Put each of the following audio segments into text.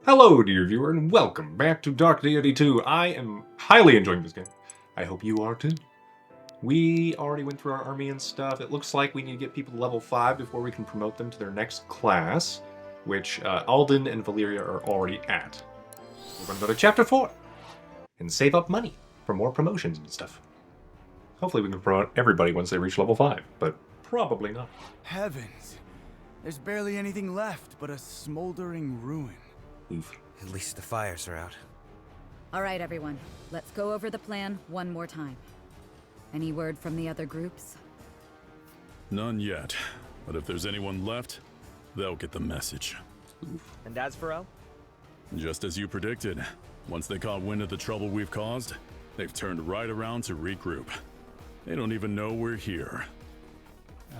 Hello, dear viewer, and welcome back to Dark Deity 2. I am highly enjoying this game. I hope you are too. We already went through our army and stuff. It looks like we need to get people to level 5 before we can promote them to their next class, which Alden and Valeria are already at. We're going to go to Chapter 4 and save up money for more promotions and stuff. Hopefully we can promote everybody once they reach level 5, but probably not. Heavens, there's barely anything left but a smoldering ruin. Oof. At least the fires are out. All right, everyone. Let's go over the plan one more time. Any word from the other groups? None yet. But if there's anyone left, they'll get the message. And Asverel? Just as you predicted, once they caught wind of the trouble we've caused, they've turned right around to regroup. They don't even know we're here.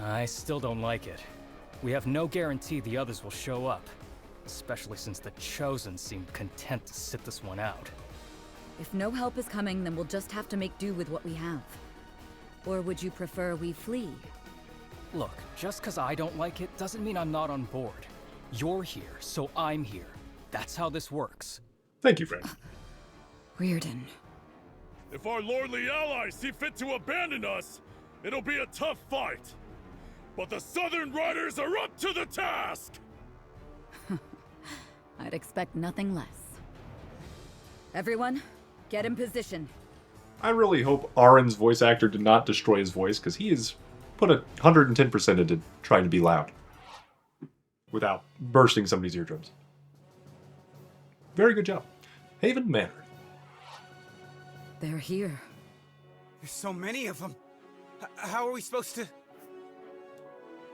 I still don't like it. We have no guarantee the others will show up. Especially since the Chosen seemed content to sit this one out. If no help is coming, then we'll just have to make do with what we have. Or would you prefer we flee? Look, just because I don't like it doesn't mean I'm not on board. You're here, so I'm here. That's how this works. Thank you, friend. Reardon. If our lordly allies see fit to abandon us, it'll be a tough fight. But the Southern Riders are up to the task! I'd expect nothing less. Everyone, get in position. I really hope Aaron's voice actor did not destroy his voice, because he has put 110% into trying to be loud without bursting somebody's eardrums. Very good job. Haven Manor. They're here. There's so many of them. How are we supposed to...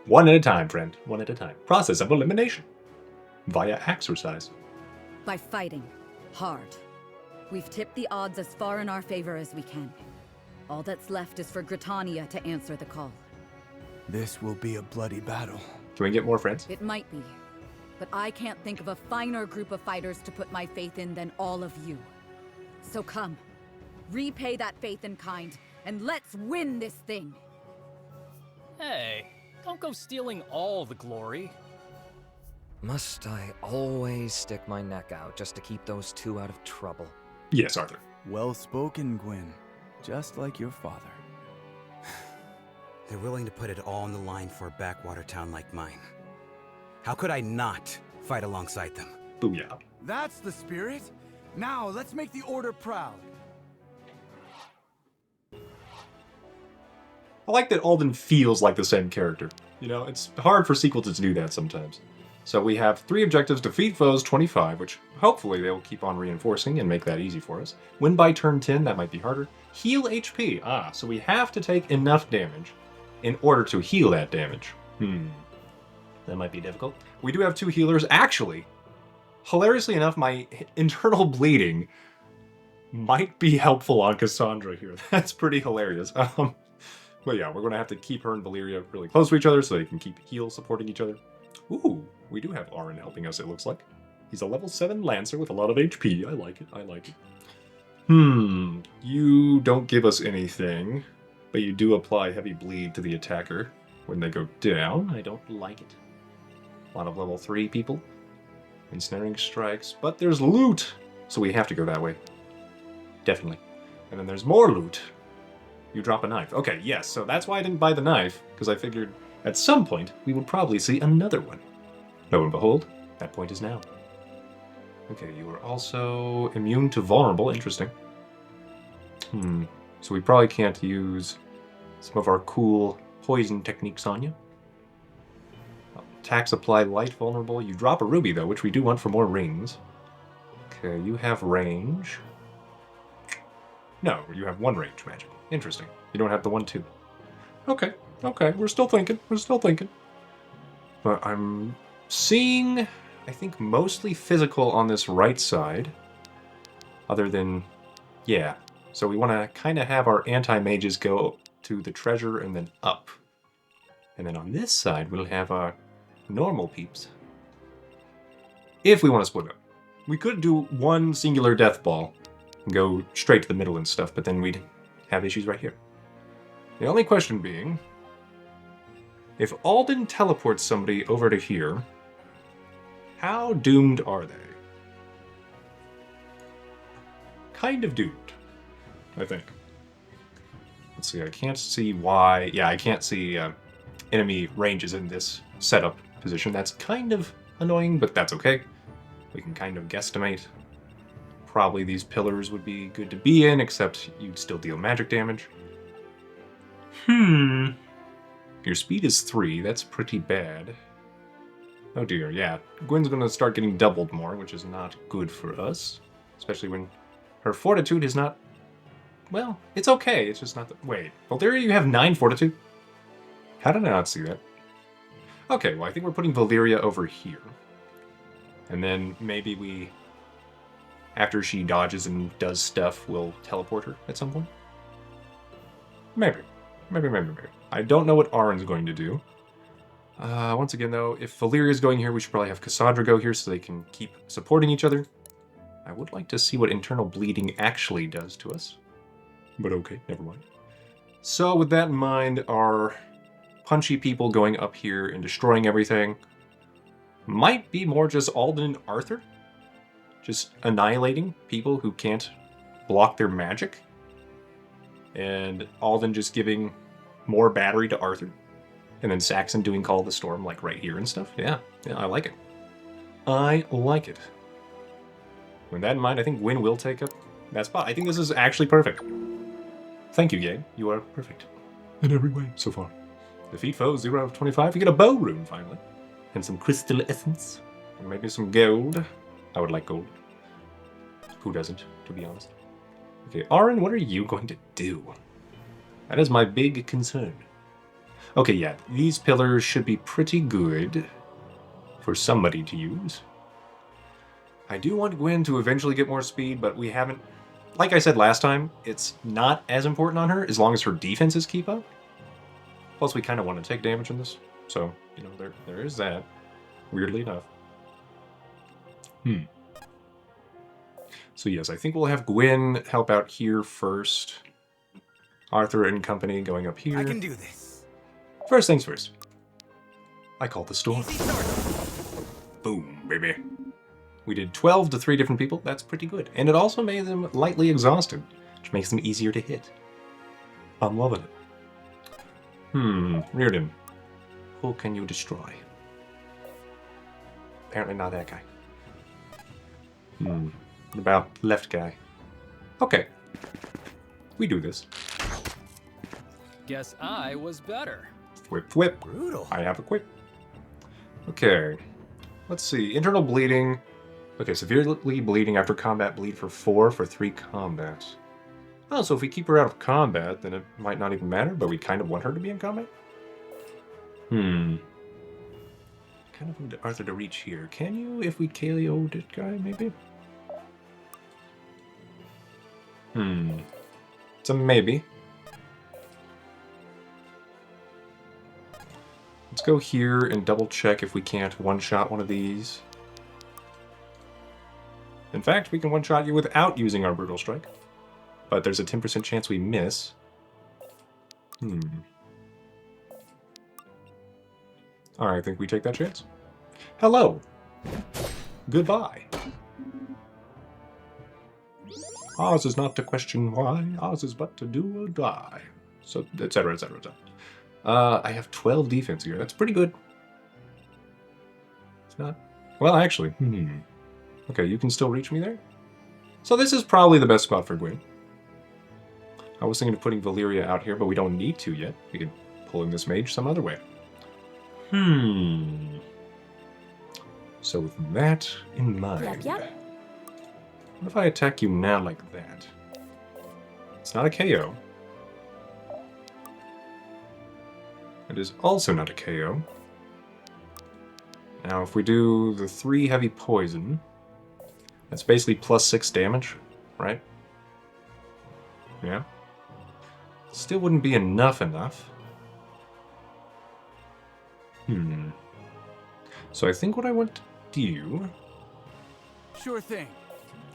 One at a time, friend. One at a time. Process of elimination. Via exercise. By fighting. Hard. We've tipped the odds as far in our favor as we can. All that's left is for Grettania to answer the call. This will be a bloody battle. Can we get more friends? It might be. But I can't think of a finer group of fighters to put my faith in than all of you. So come. Repay that faith in kind, and let's win this thing! Hey, don't go stealing all the glory. Must I always stick my neck out just to keep those two out of trouble? Yes, Arthur. Well spoken, Gwyn. Just like your father. They're willing to put it all on the line for a backwater town like mine. How could I not fight alongside them? Booyah. That's the spirit. Now, let's make the Order proud. I like that Alden feels like the same character. You know, it's hard for sequels to do that sometimes. So we have 3 objectives: defeat foes 25, which hopefully they will keep on reinforcing and make that easy for us. Win by turn 10, that might be harder. Heal HP. So we have to take enough damage in order to heal that damage. That might be difficult. We do have 2 healers. Actually, hilariously enough, my internal bleeding might be helpful on Cassandra here. That's pretty hilarious. But yeah, we're going to have to keep her and Valeria really close to each other so they can keep heal supporting each other. Ooh, we do have Aaron helping us, it looks like. He's a level 7 Lancer with a lot of HP. I like it, I like it. You don't give us anything, but you do apply heavy bleed to the attacker when they go down. I don't like it. A lot of level 3 people. Ensnaring strikes, but there's loot! So we have to go that way. Definitely. And then there's more loot. You drop a knife. Okay, yes, so that's why I didn't buy the knife, because I figured at some point we would probably see another one. Lo and behold, that point is now. Okay, you are also immune to vulnerable. Interesting. So we probably can't use some of our cool poison techniques on you. Attacks apply light vulnerable. You drop a ruby, though, which we do want for more rings. Okay, you have range. No, you have 1 range magic. Interesting. You don't have the 1-2. Okay, we're still thinking. But I'm seeing, I think, mostly physical on this right side. Other than, yeah. So we want to kind of have our anti-mages go to the treasure and then up. And then on this side, we'll have our normal peeps. If we want to split up. We could do one singular death ball and go straight to the middle and stuff, but then we'd have issues right here. The only question being, if Alden teleports somebody over to here, How doomed are they? Kind of doomed, I think. Let's see, I can't see why... Yeah, I can't see enemy ranges in this setup position. That's kind of annoying, but that's okay. We can kind of guesstimate. Probably these pillars would be good to be in, except you'd still deal magic damage. Your speed is 3, that's pretty bad. Oh dear, yeah. Gwen's gonna start getting doubled more, which is not good for us. Especially when her fortitude is not... Well, it's okay, it's just not the... Wait, Valderia, you have 9 fortitude? How did I not see that? Okay, well I think we're putting Valderia over here. And then maybe we... After she dodges and does stuff, we'll teleport her at some point? Maybe. Maybe. I don't know what Arin's going to do. Once again, though, if Valeria's going here, we should probably have Cassandra go here so they can keep supporting each other. I would like to see what internal bleeding actually does to us. But okay, never mind. So with that in mind, our punchy people going up here and destroying everything might be more just Alden and Arthur. Just annihilating people who can't block their magic. And Alden just giving more battery to Arthur. And then Saxon doing Call of the Storm, like right here and stuff. Yeah, I like it. I like it. With that in mind, I think Gwen will take up that spot. I think this is actually perfect. Thank you, Gabe. You are perfect. In every way, so far. Defeat foes, 0 out of 25. You get a bow rune, finally. And some crystal essence. And maybe some gold. I would like gold. Who doesn't, to be honest? Okay, Arin, what are you going to do? That is my big concern. Okay, yeah, these pillars should be pretty good for somebody to use. I do want Gwen to eventually get more speed, but we haven't... Like I said last time, it's not as important on her as long as her defenses keep up. Plus, we kind of want to take damage in this. So, you know, there is that. Weirdly enough. So yes, I think we'll have Gwen help out here first. Arthur and company going up here. I can do this. First things first. I call the storm. Boom, baby. We did 12 to 3 different people. That's pretty good. And it also made them lightly exhausted, which makes them easier to hit. I'm loving it. Reardon. Who can you destroy? Apparently not that guy. What about left guy? Okay. We do this. Guess I was better. Whip, whip. Brutal. I have a quip. Okay. Let's see. Internal bleeding. Okay, severely bleeding after combat, bleed for 4 for 3 combats. Oh, so if we keep her out of combat, then it might not even matter, but we kind of want her to be in combat? Kind of need Arthur to reach here. Can you, if we KO this guy, maybe? It's a maybe. Let's go here and double check if we can't one-shot one of these. In fact, we can one-shot you without using our Brutal Strike. But there's a 10% chance we miss. Alright, I think we take that chance. Hello. Goodbye. Ours is not to question why, ours is but to do or die. So, etc., etc., etc. I have 12 defense here. That's pretty good. It's not... Well, actually, Okay, you can still reach me there? So this is probably the best spot for Gwen. I was thinking of putting Valeria out here, but we don't need to yet. We could pull in this mage some other way. So with that in mind... Yep. What if I attack you now like that? It's not a KO. It is also not a KO. Now if we do the 3 heavy poison, that's basically +6 damage, right? Yeah. Still wouldn't be enough. So I think what I want to do... Sure thing.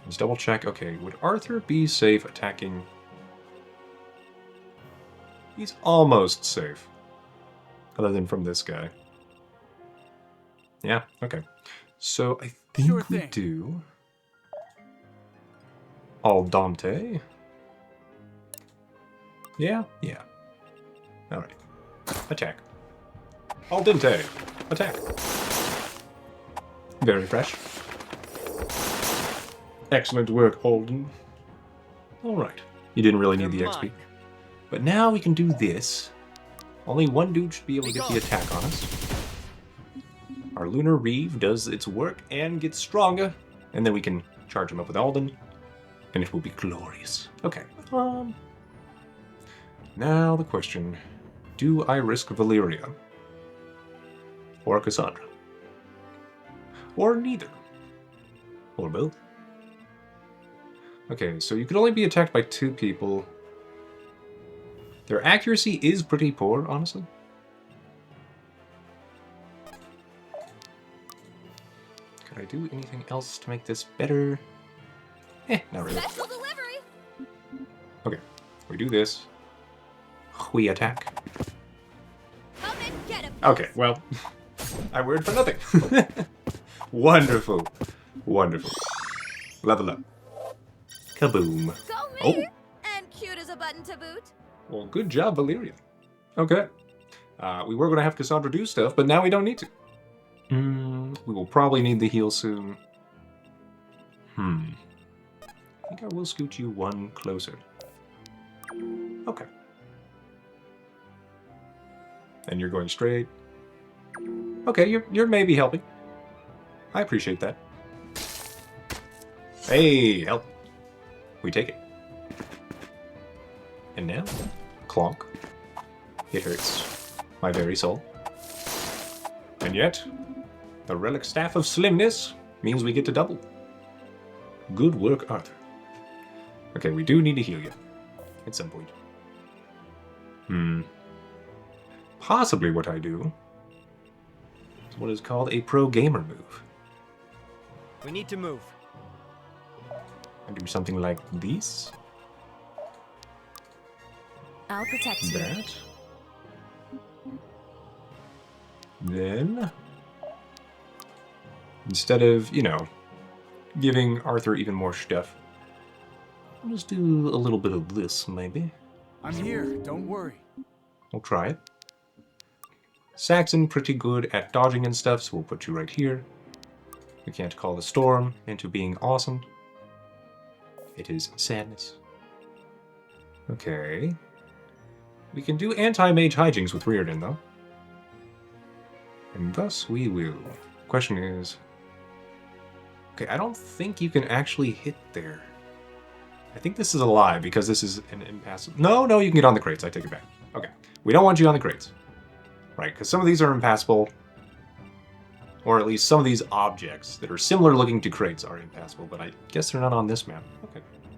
Let's double check. Okay, would Arthur be safe attacking? He's almost safe. Other than from this guy. Yeah, okay. So I think Sure we thing. do Al Dante. Yeah, yeah. All right. Attack. Al dente. Attack. Very fresh. Excellent work, Alden. All right. You didn't really need the XP. But now we can do this. Only one dude should be able to get the attack on us. Our Lunar Reeve does its work and gets stronger. And then we can charge him up with Alden. And it will be glorious. Okay. Now the question. Do I risk Valyria? Or Cassandra? Or neither? Or both? Okay, so you can only be attacked by 2 people. Their accuracy is pretty poor, honestly. Could I do anything else to make this better? Not really. Special delivery. Okay, we do this. We attack. Come and get him. Okay, well, I word for nothing. Wonderful. Wonderful. Level up. Kaboom. Go me. And cute as a button to boot. Well, good job, Valyria. Okay. We were going to have Cassandra do stuff, but now we don't need to. We will probably need the heal soon. I think I will scoot you one closer. Okay. And you're going straight. Okay, you're maybe helping. I appreciate that. Hey, help. We take it. And now, clonk. It hurts my very soul. And yet, the relic staff of slimness means we get to double. Good work, Arthur. Okay, we do need to heal you at some point. Possibly what I do is what is called a pro gamer move. We need to move. I do something like this. I'll protect you. That. Then, instead of, giving Arthur even more stuff, I'll just do a little bit of this, maybe. I'm here, don't worry. We'll try it. Saxon, pretty good at dodging and stuff, so we'll put you right here. We can't call the storm into being awesome. It is sadness. Okay. We can do anti-mage hijinks with Reardon, though. And thus we will. Question is... Okay, I don't think you can actually hit there. I think this is a lie, because this is an impassable... No, you can get on the crates, I take it back. Okay, we don't want you on the crates. Right, because some of these are impassable. Or at least some of these objects that are similar looking to crates are impassable, but I guess they're not on this map.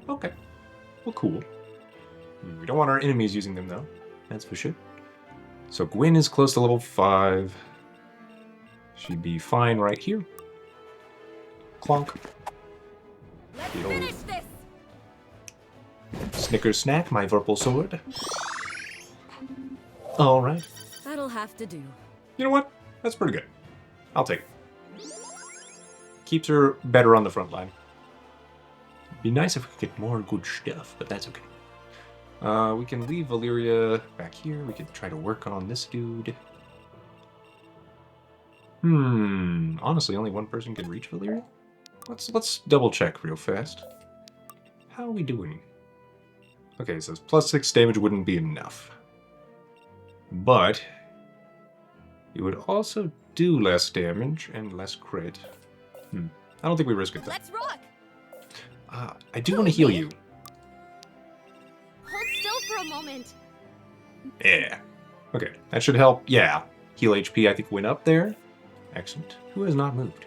Okay. Well, cool. We don't want our enemies using them, though. That's for sure. So Gwyn is close to level 5. She'd be fine right here. Clonk. Let's The old finish this. Snickers snack, my Vorpal sword. Alright. That'll have to do. You know what? That's pretty good. I'll take it. Keeps her better on the front line. Be nice if we could get more good stuff, but that's okay. We can leave Valyria back here. We could try to work on this dude. Honestly, only one person can reach Valyria? Let's double check real fast. How are we doing? Okay, so +6 damage wouldn't be enough. But it would also do less damage and less crit. I don't think we risk it, though. Let's rock. I do want to heal you. Hold still for a moment. Yeah. Okay, that should help. Yeah. Heal HP, I think, went up there. Excellent. Who has not moved?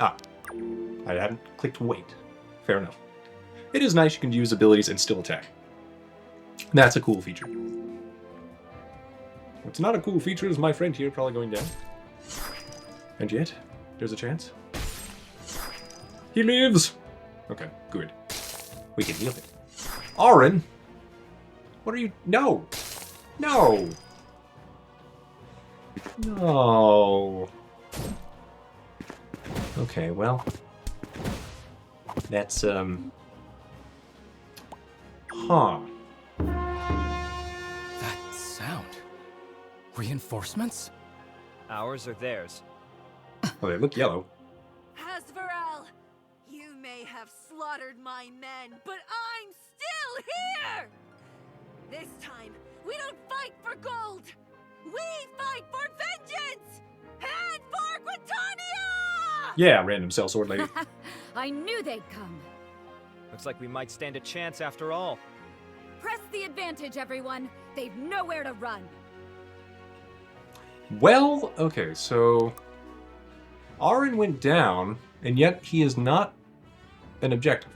I hadn't clicked wait. Fair enough. It is nice you can use abilities and still attack. That's a cool feature. What's not a cool feature is my friend here probably going down. And yet, there's a chance. He lives! Okay, good. We can heal him. Auron? What are you... No! No! No. Okay, well. That's, Huh. That sound. Reinforcements? Ours or theirs? Oh, they look yellow. Asverel, you may have slaughtered my men, but I'm still here! This time, we don't fight for gold! We fight for vengeance! And for Grettania! Yeah, random sellsword lady. I knew they'd come. Looks like we might stand a chance after all. Press the advantage, everyone. They've nowhere to run. Well, okay, so Arin went down, and yet he is not an objective.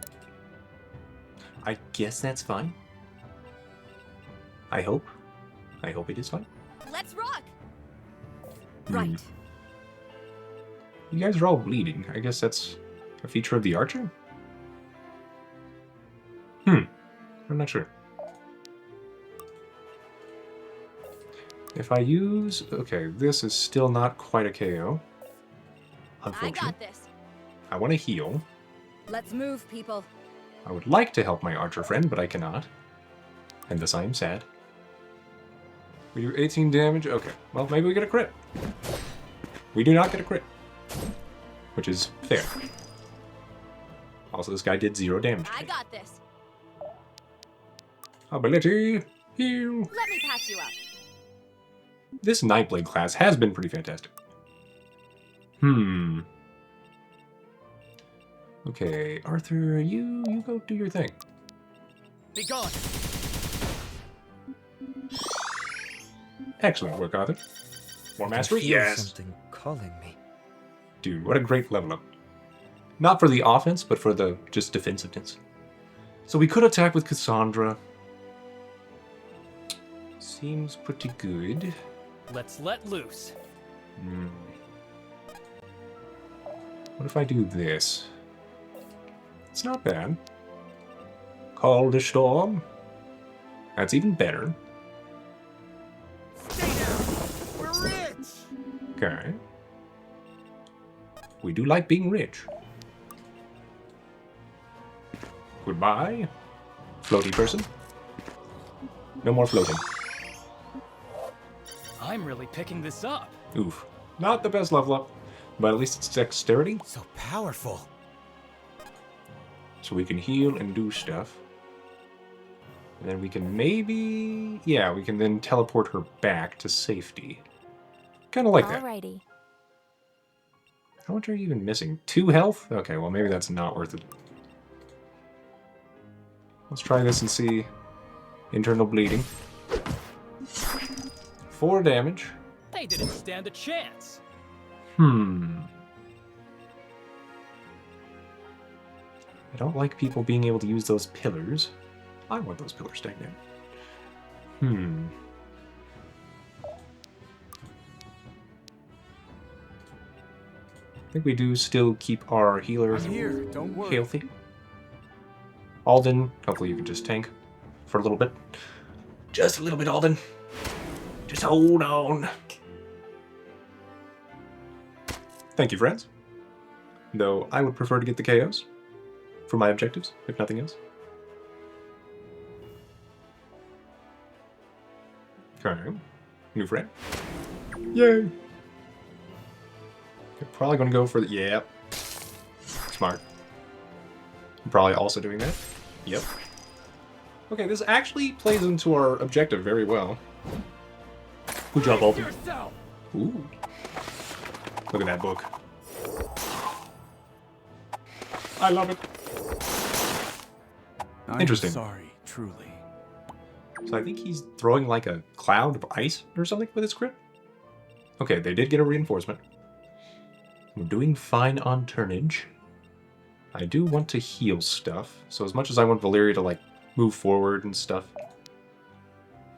I guess that's fine. I hope. I hope it is fine. Let's rock! Hmm. Right. You guys are all bleeding. I guess that's a feature of the archer? I'm not sure. If I use... Okay, this is still not quite a KO. I Unfortunately. got this. I want to heal. Let's move, people. I would like to help my archer friend, but I cannot. And thus I am sad. We do 18 damage? Okay. Well, maybe we get a crit. We do not get a crit. Which is fair. Also, this guy did 0 damage. I got this. Ability, heal. Let me patch you up. This Nightblade class has been pretty fantastic. Okay, Arthur, you go do your thing. Be gone! Excellent work, Arthur. More I mastery? feel Yes. something calling me. Dude, what a great level up. Not for the offense, but for the just defensiveness. So we could attack with Cassandra. Seems pretty good. Let's let loose. What if I do this? It's not bad. Call the storm. That's even better. Stay down. We're rich. Okay. We do like being rich. Goodbye, floaty person. No more floating. I'm really picking this up. Oof. Not the best level up, but at least it's dexterity, So powerful. so we can heal and do stuff. And then we can maybe... Yeah, we can then teleport her back to safety. Kind of like that. Alrighty. How much are you even missing? 2 health? Okay, well maybe that's not worth it. Let's try this and see. Internal bleeding. 4 damage. They didn't stand a chance. I don't like people being able to use those pillars. I want those pillars staying down. I think we do still keep our healer I'm here. Don't worry. healthy. Alden, hopefully you can just tank for a little bit. Just a little bit, Alden. Just hold on. Thank you, friends. Though I would prefer to get the KOs for my objectives, if nothing else. Okay. New friend. Yay! Okay, probably gonna go for the... Yep. Smart. I'm probably also doing that. Yep. Okay, this actually plays into our objective very well. Good job, Alden. Ooh. Look at that book. I love it. Interesting. I'm sorry, truly. So I think he's throwing like a cloud of ice or something with his crit. Okay, they did get a reinforcement. We're doing fine on turnage. I do want to heal stuff. So as much as I want Valeria to like move forward and stuff,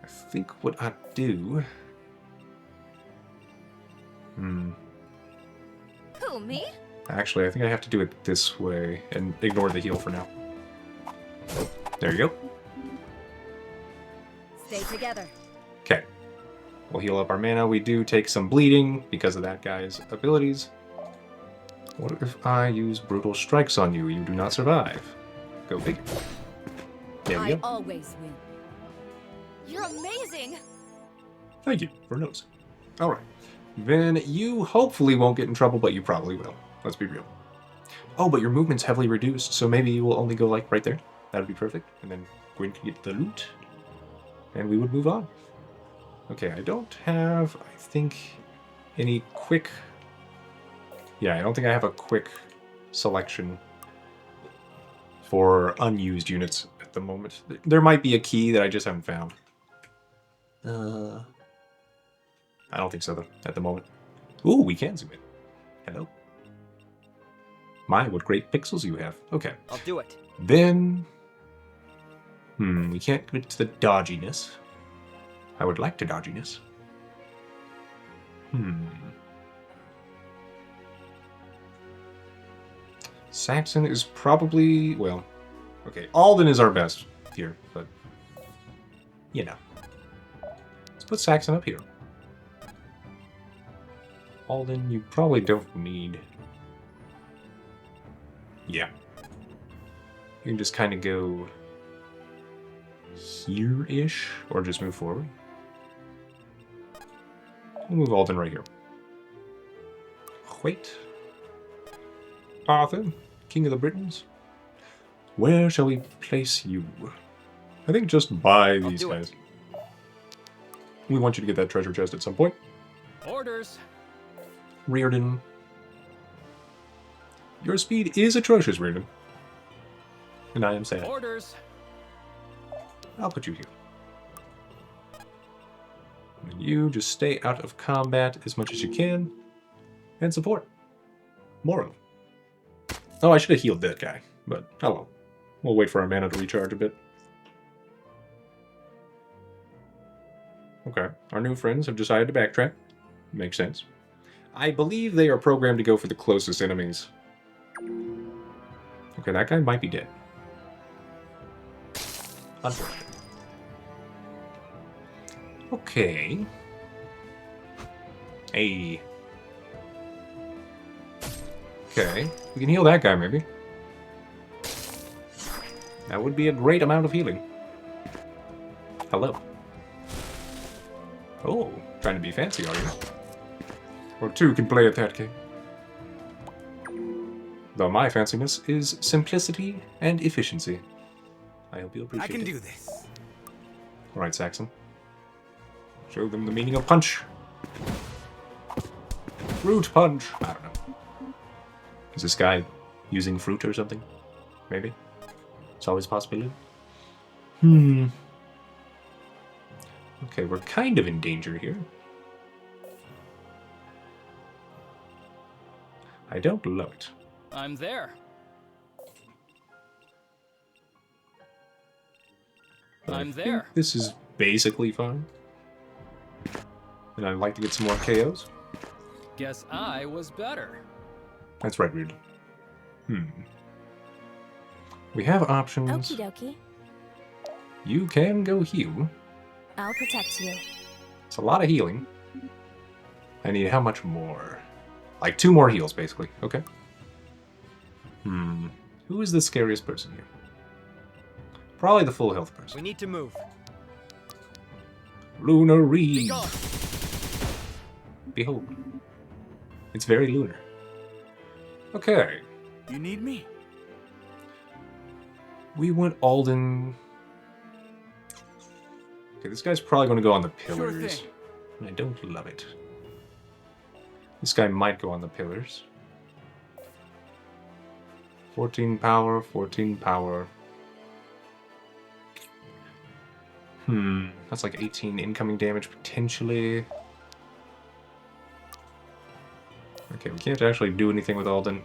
I think what I'd do... Who, me? Actually, I think I have to do it this way and ignore the heal for now. There you go. Stay together. Okay. We'll heal up our mana. We do take some bleeding because of that guy's abilities. What if I use brutal strikes on you? You do not survive. Go figure. There we I go. always win. You're amazing! Thank you for noticing. Alright. Then you hopefully won't get in trouble, but you probably will. Let's be real. Oh, but your movement's heavily reduced, so maybe you will only go like right there. That would be perfect. And then Gwyn can get the loot. And we would move on. Okay, I don't have, I think, any quick... Yeah, I don't think I have a quick selection for unused units at the moment. There might be a key that I just haven't found. I don't think so, though, at the moment. Ooh, we can zoom in. Hello. My, what great pixels you have. Okay. I'll do it. Then... we can't get to the dodginess. I would like to dodginess. Saxon is probably... Well, okay. Alden is our best here, but... You know. Let's put Saxon up here. Alden, you probably don't need... Yeah. You can just kind of go... here-ish, or just move forward. We'll move Alden right here. Wait. Arthur, King of the Britons. Where shall we place you? I think just by these guys. We want you to get that treasure chest at some point. Orders. Reardon. Your speed is atrocious, Reardon. And I am sad. Orders. I'll put you here. And you just stay out of combat as much as you can. And support. Moro. Oh, I should have healed that guy. But, oh well. We'll wait for our mana to recharge a bit. Okay. Our new friends have decided to backtrack. Makes sense. I believe they are programmed to go for the closest enemies. Okay, that guy might be dead. Unfortunate. Okay. Hey. Okay. We can heal that guy, maybe. That would be a great amount of healing. Hello. Oh, trying to be fancy, are you? Or two can play at that game. Though my fanciness is simplicity and efficiency. I hope you appreciate it. I can do this. Alright, Saxon. Show them the meaning of punch. Fruit punch. I don't know. Is this guy using fruit or something? Maybe? It's always a possibility. Okay, we're kind of in danger here. I don't love it. I'm there. But I'm I think there. this is basically fine. And I'd like to get some more KOs. Guess I was better. That's right, Reed. We have options. Okie dokie. You can go heal. I'll protect you. It's a lot of healing. I need how much more? Like 2 more heals, basically. Okay. Who is the scariest person here? Probably the full health person. We need to move. Lunar Reed. Be gone. Behold. It's very lunar. Okay. You need me? We want Alden. Okay, this guy's probably going to go on the Sure pillars. thing. And I don't love it. This guy might go on the pillars. 14 power, 14 power. That's like 18 incoming damage potentially. Okay, we can't actually do anything with Alden.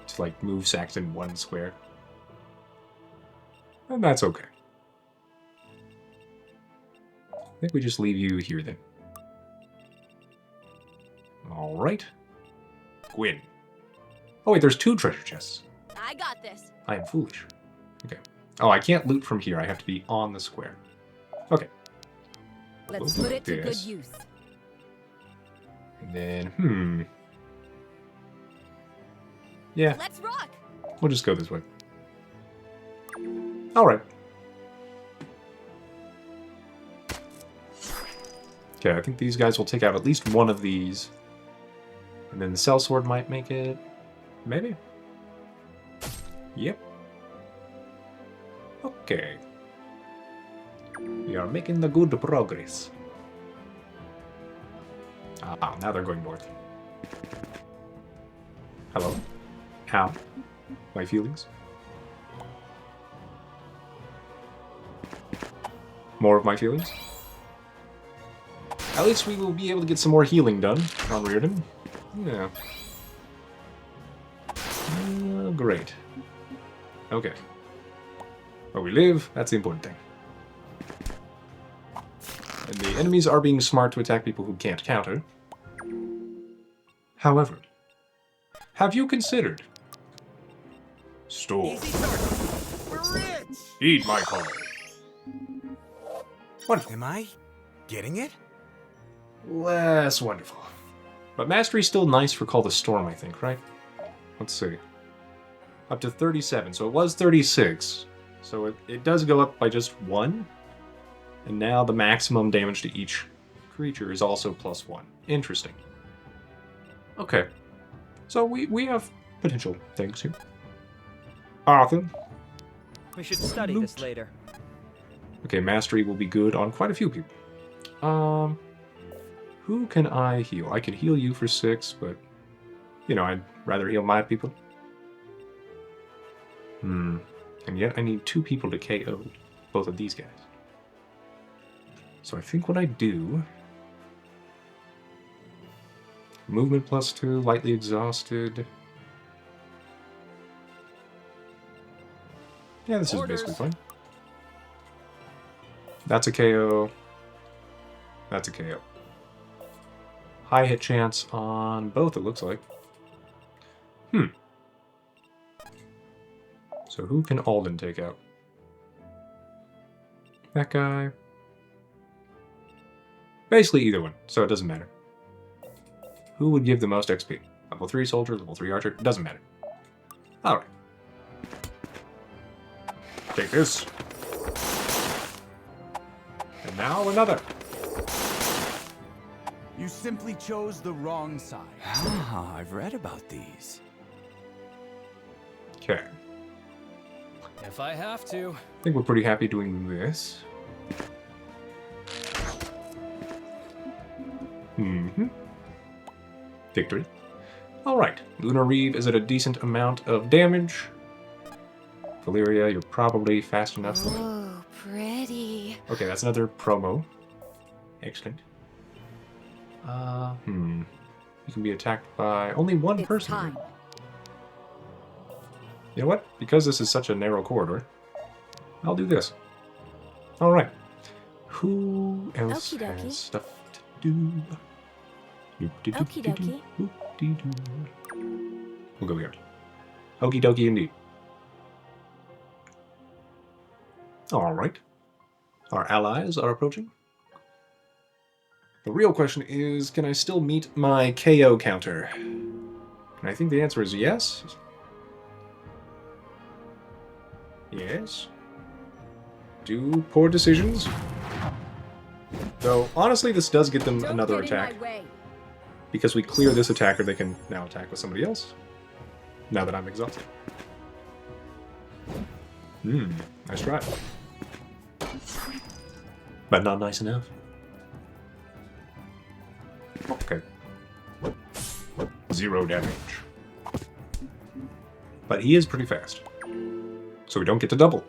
To like move Saxon 1 square. And that's okay. I think we just leave you here then. Alright. Gwyn. Oh wait, there's 2 treasure chests. I got this. I am foolish. Okay. Oh, I can't loot from here. I have to be on the square. Okay. Let's do put it to good this. use. And then, yeah, Let's rock! we'll just go this way. Alright. Okay, I think these guys will take out at least one of these. And then the sellsword might make it. Maybe? Yep. Okay. We are making the good progress. Ah, now they're going north. Hello? How? My feelings? More of my feelings? At least we will be able to get some more healing done on Reardon. Yeah. Great. Okay. Where we live, that's the important thing. And the enemies are being smart to attack people who can't counter. However, have you considered... Store. We're rich! Heed my call. Wonderful. Am I getting it? Less wonderful. But Mastery's still nice for Call the Storm, I think, right? Let's see. Up to 37, so it was 36. So it does go up by just 1. And now the maximum damage to each creature is also +1. Interesting. Okay. So we have potential things here. Arthur. We should study this later. Okay, Mastery will be good on quite a few people. Who can I heal? I can heal you for 6, but... You know, I'd rather heal my people. And yet I need 2 people to KO both of these guys. So I think what I do... Movement +2, lightly exhausted... Yeah, this is basically fine. That's a KO. That's a KO. High hit chance on both, it looks like. So who can Alden take out? That guy. Basically either one, so it doesn't matter. Who would give the most XP? Level 3 soldier, level 3 archer, doesn't matter. Alright. Take this. And now another. You simply chose the wrong side. Ah, I've read about these. Okay. If I have to. I think we're pretty happy doing this. Victory. Alright. Lunar Reeve is at a decent amount of damage. Valeria, you're probably fast enough. Oh, pretty. Okay, that's another promo. Excellent. You can be attacked by only one It's person. time. You know what? Because this is such a narrow corridor, I'll do this. Alright. Who else Okie dokie. has stuff to do? Okie dokie. We'll go here. Okie dokie indeed. Alright. Our allies are approaching. The real question is, can I still meet my KO counter? And I think the answer is yes. Yes. Do poor decisions. Though, honestly, this does get them Don't another get in attack. my way. Because we clear this attacker, they can now attack with somebody else. Now that I'm exhausted. Nice try. But not nice enough. Okay. 0 damage. But he is pretty fast. So we don't get to double.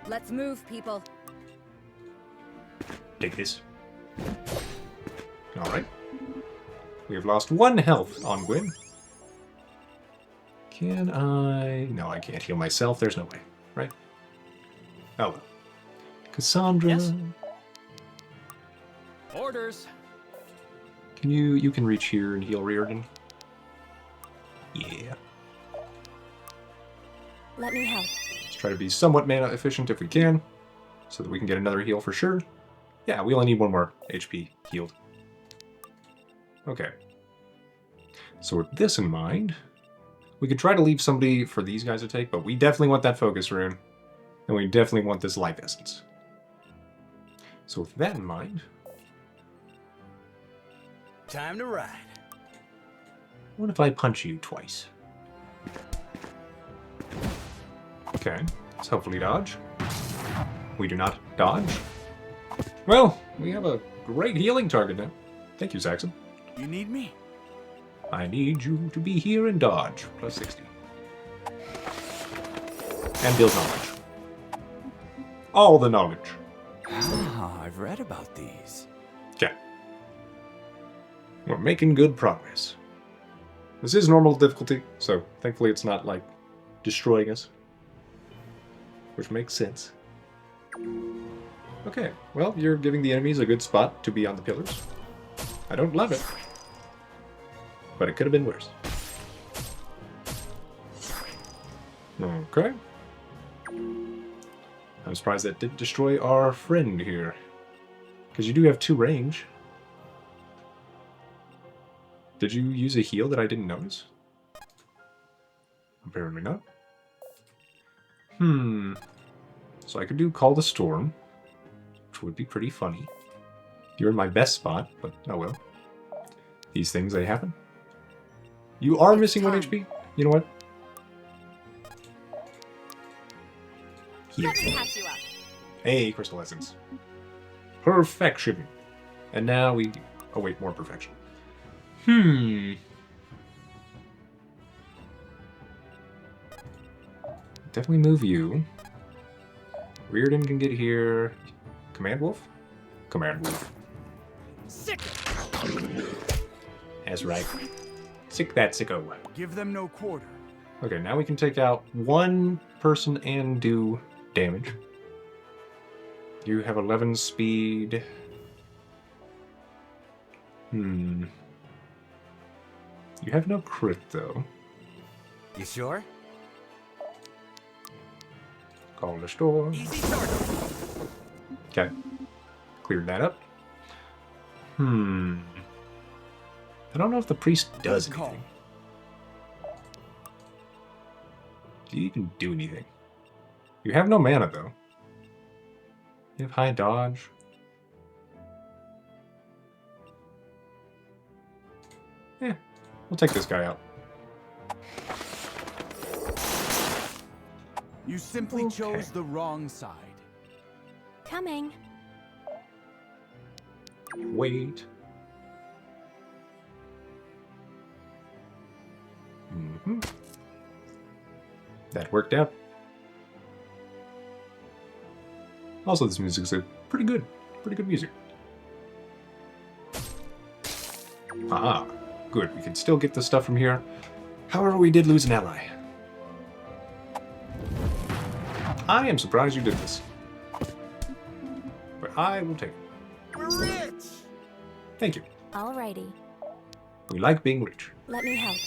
Let's move, people. Take this. Alright. We have lost 1 health on Gwyn. Can I... No, I can't heal myself. There's no way. Right? Oh well. Cassandra... Yes? Orders. Can you can reach here and heal Reardon? Yeah. Let me help. Let's try to be somewhat mana efficient if we can. so that we can get another heal for sure. Yeah, we only need 1 more HP healed. Okay. So with this in mind, we could try to leave somebody for these guys to take, but we definitely want that focus rune. And we definitely want this life essence. So with that in mind... Time to ride. What if I punch you twice? Okay, let's hopefully dodge. We do not dodge. Well, we have a great healing target now. Thank you, Saxon. You need me? I need you to be here and dodge. Plus 60. And build knowledge. All the knowledge. Ah, I've read about these. Okay. We're making good progress. This is normal difficulty, so thankfully it's not, like, destroying us. Which makes sense. Okay, well, you're giving the enemies a good spot to be on the pillars. I don't love it. But it could have been worse. Okay. I'm surprised that didn't destroy our friend here. Because you do have 2 range. Did you use a heal that I didn't notice? Apparently not. So I could do Call the Storm, which would be pretty funny. You're in my best spot, but oh well. These things, they happen. You are missing 1 HP? You know what? Heal. Let me patch you up. Hey, Crystal Essence. Perfection. And now we... Oh wait, more perfection. Definitely move you. Reardon can get here. Command Wolf? Command Wolf. Sick! That's right. Sick that sicko. Give them no quarter. Okay, now we can take out 1 person and do damage. You have 11 speed. You have no crit, though. You sure? Call the storm. Easy target. Okay. Cleared that up. I don't know if the priest does Good call. anything. Do you even do anything? You have no mana, though. You have high dodge. Yeah, we'll take this guy out. You simply chose the wrong side. Coming. Wait. That worked out. Also, this music's pretty good music. Ah, good. We can still get the stuff from here. However, we did lose an ally. I am surprised you did this. But I will take it. We're rich! Thank you. Alrighty. We like being rich. Let me help.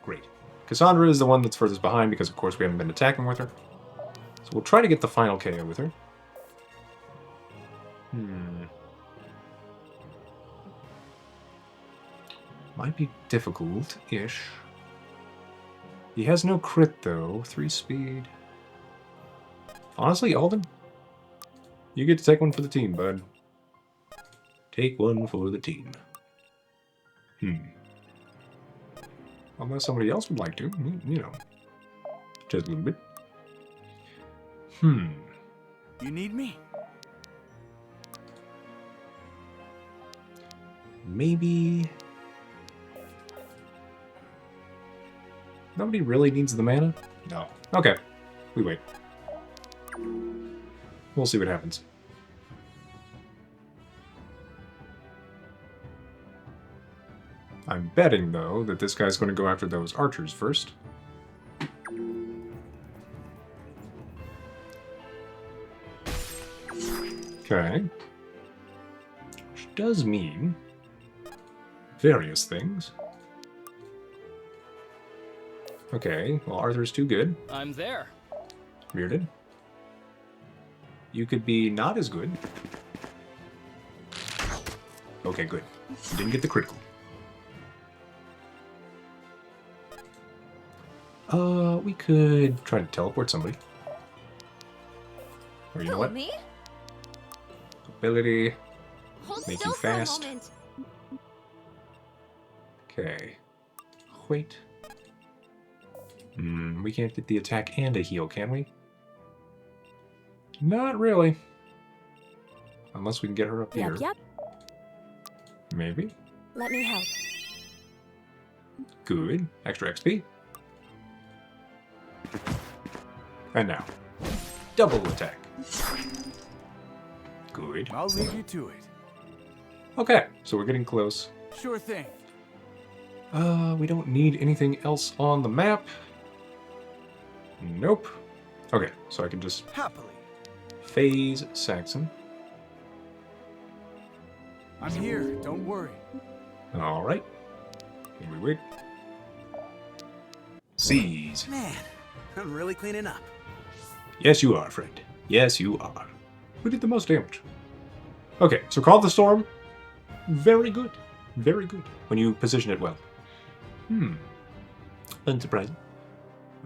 Great. Cassandra is the one that's furthest behind because, of course, we haven't been attacking with her. So we'll try to get the final KO with her. Might be difficult-ish. He has no crit, though. 3 speed. Honestly, Alden, you get to take one for the team, bud. Take one for the team. Unless somebody else would like to, you know. Just a little bit. You need me? Maybe... Nobody really needs the mana? No. Okay. We wait. We'll see what happens. I'm betting, though, that this guy's going to go after those archers first. Okay. Which does mean various things. Okay, well, Arthur's too good. I'm there. Bearded. You could be not as good. Okay, good. You didn't get the critical. We could try to teleport somebody. Or you know what? Me? Ability. Hold Make still you for a fast. moment. Okay. Wait. We can't get the attack and a heal, can we? Not really. Unless we can get her up here. Yep. Maybe. Let me help. Good. Extra XP. And now. Double attack. Good. I'll leave you to it. Okay, so we're getting close. Sure thing. We don't need anything else on the map. Nope. Okay, so I can just Happily. phase Saxon. I'm here, don't worry. Alright. Here we wait. Seize. Man, I'm really cleaning up. Yes, you are, friend. Yes, you are. Who did the most damage? Okay, so Call the Storm. Very good. Very good. When you position it well. Unsurprising.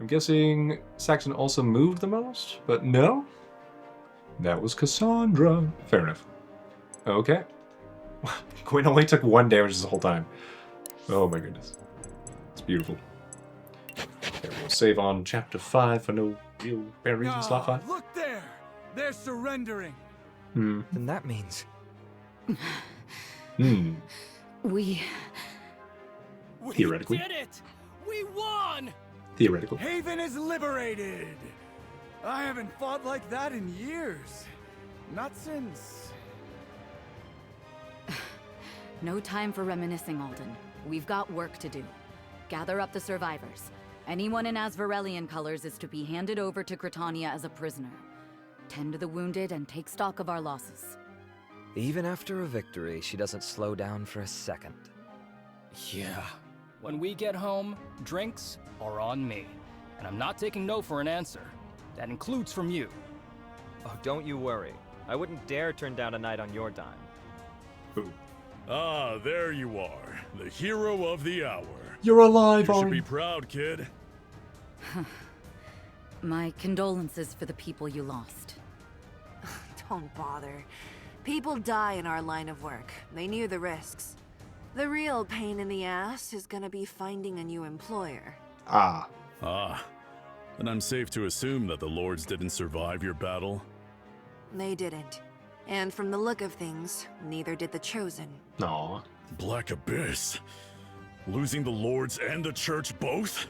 I'm guessing Saxon also moved the most, but no. That was Cassandra. Fair enough. Okay. Gwen only took 1 damage this whole time. Oh my goodness. It's beautiful. Okay, we'll save on chapter 5 for no real bad reason. Slot 5. Look there! They're surrendering. Then that means... We Theoretically. We did it! We won! Theoretical. Haven is liberated! I haven't fought like that in years. Not since... No time for reminiscing, Alden. We've got work to do. Gather up the survivors. Anyone in Asverellian colors is to be handed over to Grettania as a prisoner. Tend to the wounded and take stock of our losses. Even after a victory, she doesn't slow down for a second. Yeah. When we get home, drinks are on me. And I'm not taking no for an answer. That includes from you. Oh, don't you worry. I wouldn't dare turn down a night on your dime. Ooh. Ah, there you are. The hero of the hour. You're alive, You should Orin. be proud, kid. My condolences for the people you lost. Don't bother. People die in our line of work. They knew the risks. The real pain in the ass is gonna be finding a new employer. Ah. And I'm safe to assume that the Lords didn't survive your battle? They didn't. And from the look of things, neither did the Chosen. Aw. Black Abyss? Losing the Lords and the Church both?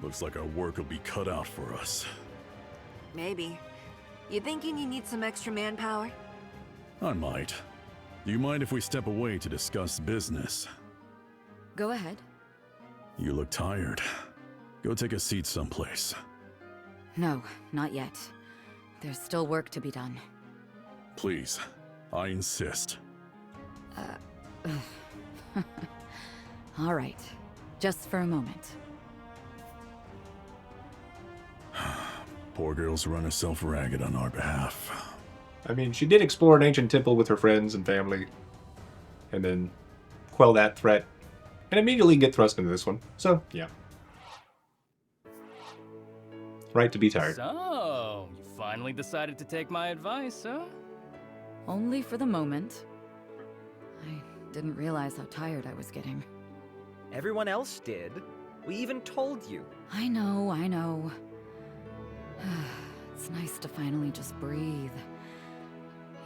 Looks like our work will be cut out for us. Maybe. You thinking you need some extra manpower? I might. Do you mind if we step away to discuss business? Go ahead. You look tired. Go take a seat someplace. No, not yet. There's still work to be done. Please, I insist. All right. Just for a moment. Poor girl's run herself ragged on our behalf. I mean, she did explore an ancient temple with her friends and family. And then quell that threat. And immediately get thrust into this one. So, yeah. Right to be tired. So, you finally decided to take my advice, huh? Only for the moment. I didn't realize how tired I was getting. Everyone else did. We even told you. I know, I know. It's nice to finally just breathe.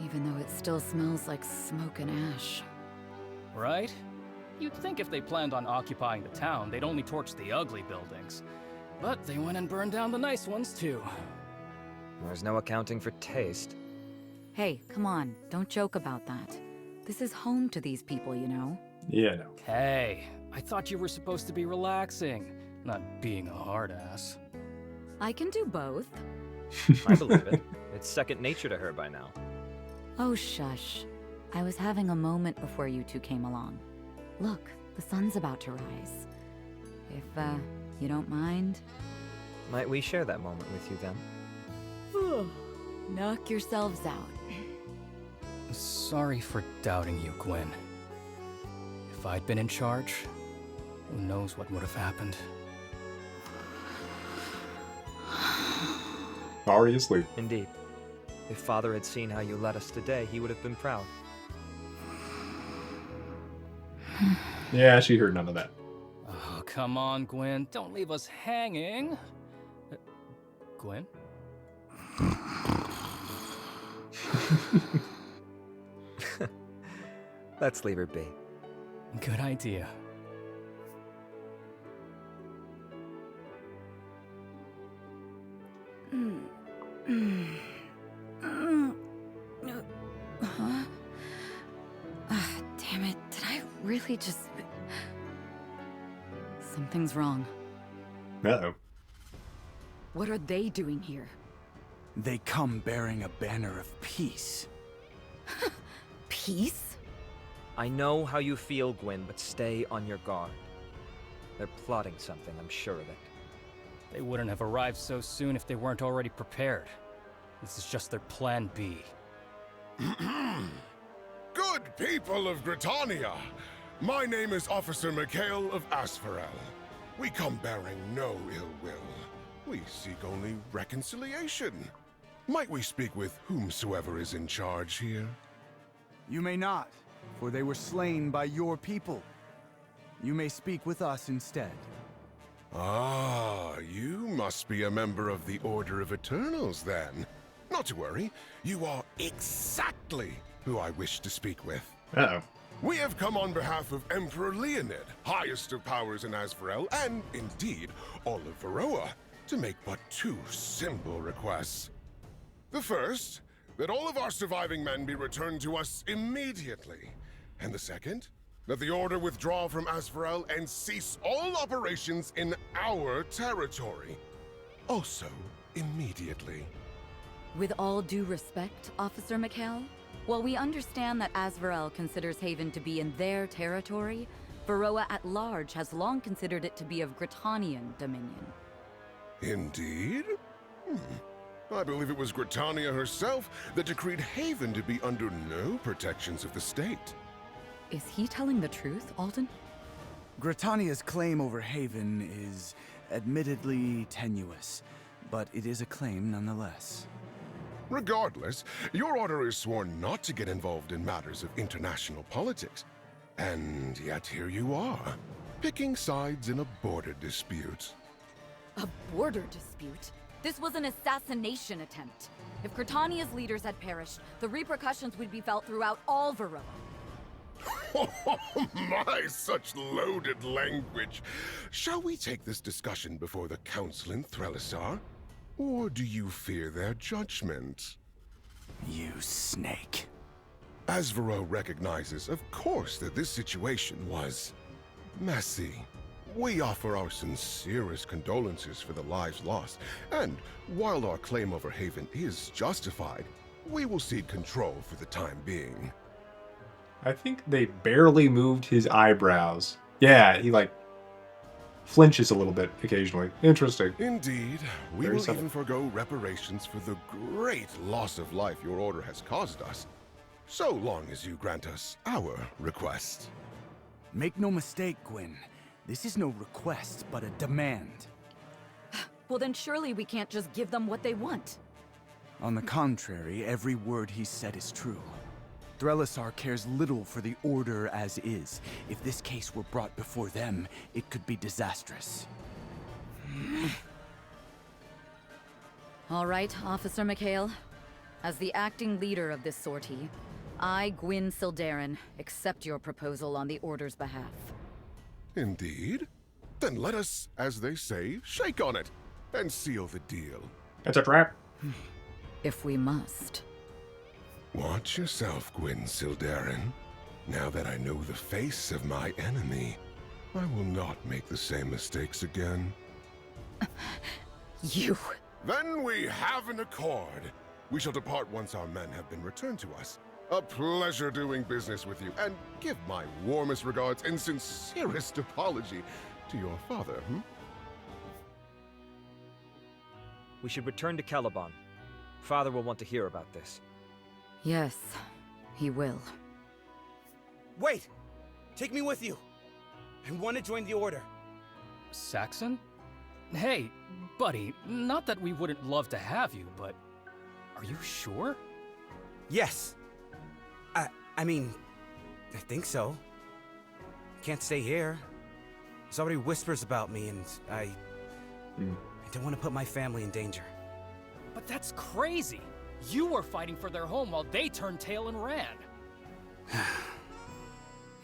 Even though it still smells like smoke and ash. Right? You'd think if they planned on occupying the town, they'd only torch the ugly buildings. But they went and burned down the nice ones, too. There's no accounting for taste. Hey, come on, don't joke about that. This is home to these people, you know? Yeah, no. Hey, I thought you were supposed to be relaxing, not being a hard ass. I can do both. I believe it. It's second nature to her by now. Oh, shush. I was having a moment before you two came along. Look, the sun's about to rise. If, you don't mind? Might we share that moment with you then? Knock yourselves out. Sorry for doubting you, Gwen. If I'd been in charge, who knows what would have happened. Already asleep. Indeed. If Father had seen how you led us today, he would have been proud. Yeah, she heard none of that. Oh, come on, Gwen. Don't leave us hanging. Gwen? Let's leave her be. Good idea. Huh? Damn it, did I really just... Something's wrong. Uh-oh. What are they doing here? They come bearing a banner of peace. Peace? I know how you feel, Gwen, but stay on your guard. They're plotting something, I'm sure of it. They wouldn't have arrived so soon if they weren't already prepared. This is just their plan B. Good people of Grettania! My name is Officer Mikhail of Asverel. We come bearing no ill will. We seek only reconciliation. Might we speak with whomsoever is in charge here? You may not, for they were slain by your people. You may speak with us instead. Ah, you must be a member of the Order of Eternals, then. Not to worry, you are exactly who I wish to speak with. Uh-oh. We have come on behalf of Emperor Leonid, highest of powers in Asverel, and indeed, all of Verroa, to make but two simple requests. The first, that all of our surviving men be returned to us immediately. And the second, that the Order withdraw from Asverel and cease all operations in our territory. Also, immediately. With all due respect, Officer Mikhail, while we understand that Asverel considers Haven to be in their territory, Verroa at large has long considered it to be of Grettanian dominion. Indeed? I believe it was Grettania herself that decreed Haven to be under no protections of the state. Is he telling the truth, Alden? Grettania's claim over Haven is admittedly tenuous, but it is a claim nonetheless. Regardless, your order is sworn not to get involved in matters of international politics. And yet here you are, picking sides in a border dispute. A border dispute? This was an assassination attempt. If Grettania's leaders had perished, the repercussions would be felt throughout all Verroa. Oh my, such loaded language. Shall we take this discussion before the council in Threlisar? Or do you fear their judgment? You snake. Asverel recognizes, of course, that this situation was messy. We offer our sincerest condolences for the lives lost, and while our claim over Haven is justified, we will cede control for the time being. I think they barely moved his eyebrows. Yeah, he flinches a little bit occasionally. Interesting. Indeed. We Very will subtle. even forgo reparations for the great loss of life your order has caused us, so long as you grant us our request. Make no mistake, Gwen. This is no request, but a demand. Well, then surely we can't just give them what they want. On the contrary, every word he said is true. Threlisar cares little for the Order as is. If this case were brought before them, it could be disastrous. All right, Officer Mikhail. As the acting leader of this sortie, I, Gwyn Sildarin, accept your proposal on the Order's behalf. Indeed? Then let us, as they say, shake on it and seal the deal. That's a trap. If we must. Watch yourself, Gwyn Sildarin. Now that I know the face of my enemy, I will not make the same mistakes again. You... Then we have an accord. We shall depart once our men have been returned to us. A pleasure doing business with you, and give my warmest regards and sincerest apology to your father, We should return to Caliban. Father will want to hear about this. Yes, he will. Wait! Take me with you! I want to join the Order. Saxon? Hey, buddy, not that we wouldn't love to have you, but are you sure? Yes. I mean, I think so. Can't stay here. There's already whispers about me, and I don't want to put my family in danger. But that's crazy! You were fighting for their home while they turned tail and ran.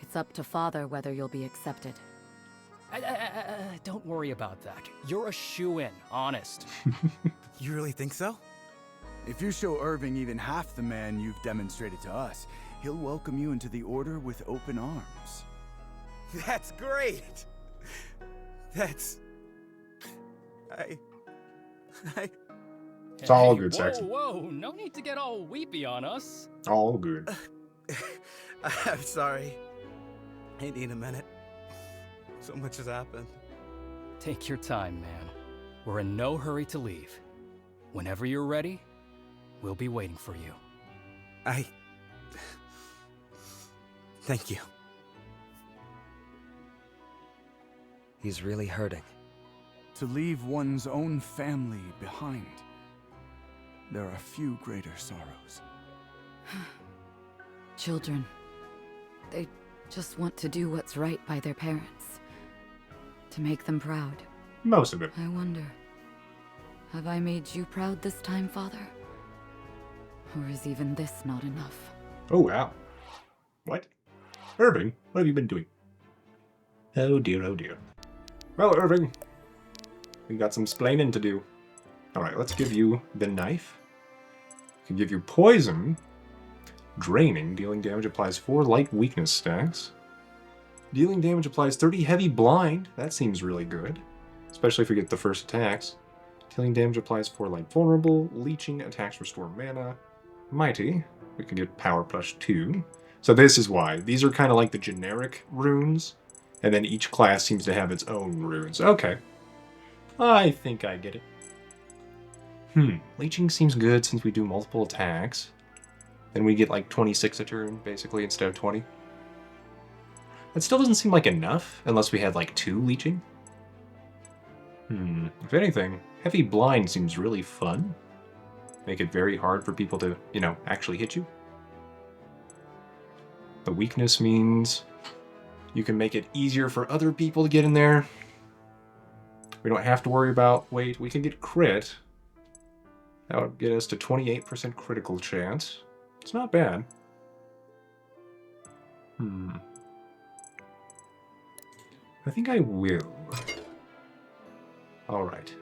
It's up to Father whether you'll be accepted. Don't worry about that. You're a shoo-in, honest. You really think so? If you show Irving even half the man you've demonstrated to us, he'll welcome you into the Order with open arms. That's great! That's... It's all Hey, good, Saxon. Whoa, no need to get all weepy on us. All good. I'm sorry. I need a minute. So much has happened. Take your time, man. We're in no hurry to leave. Whenever you're ready, we'll be waiting for you. Thank you. He's really hurting. To leave one's own family behind. There are few greater sorrows. Children. They just want to do what's right by their parents. To make them proud. Most of it. I wonder, have I made you proud this time, Father? Or is even this not enough? Oh, wow. What? Irving, what have you been doing? Oh dear, oh dear. Well, Irving, we got some splaining to do. Alright, let's give you the knife. We can give you poison. Draining, dealing damage applies 4 light weakness stacks. Dealing damage applies 30 heavy blind. That seems really good. Especially if we get the first attacks. Dealing damage applies 4 light vulnerable. Leeching attacks restore mana. Mighty, we can get power plus 2. So this is why. These are kind of like the generic runes. And then each class seems to have its own runes. Okay. I think I get it. Leeching seems good since we do multiple attacks. Then we get like 26 a turn, basically, instead of 20. That still doesn't seem like enough, unless we had like 2 leeching. If anything, heavy blind seems really fun. Make it very hard for people to, you know, actually hit you. The weakness means you can make it easier for other people to get in there. We don't have to worry about, wait, we can get crit. That would get us to 28% critical chance. It's not bad. I think I will. Alright.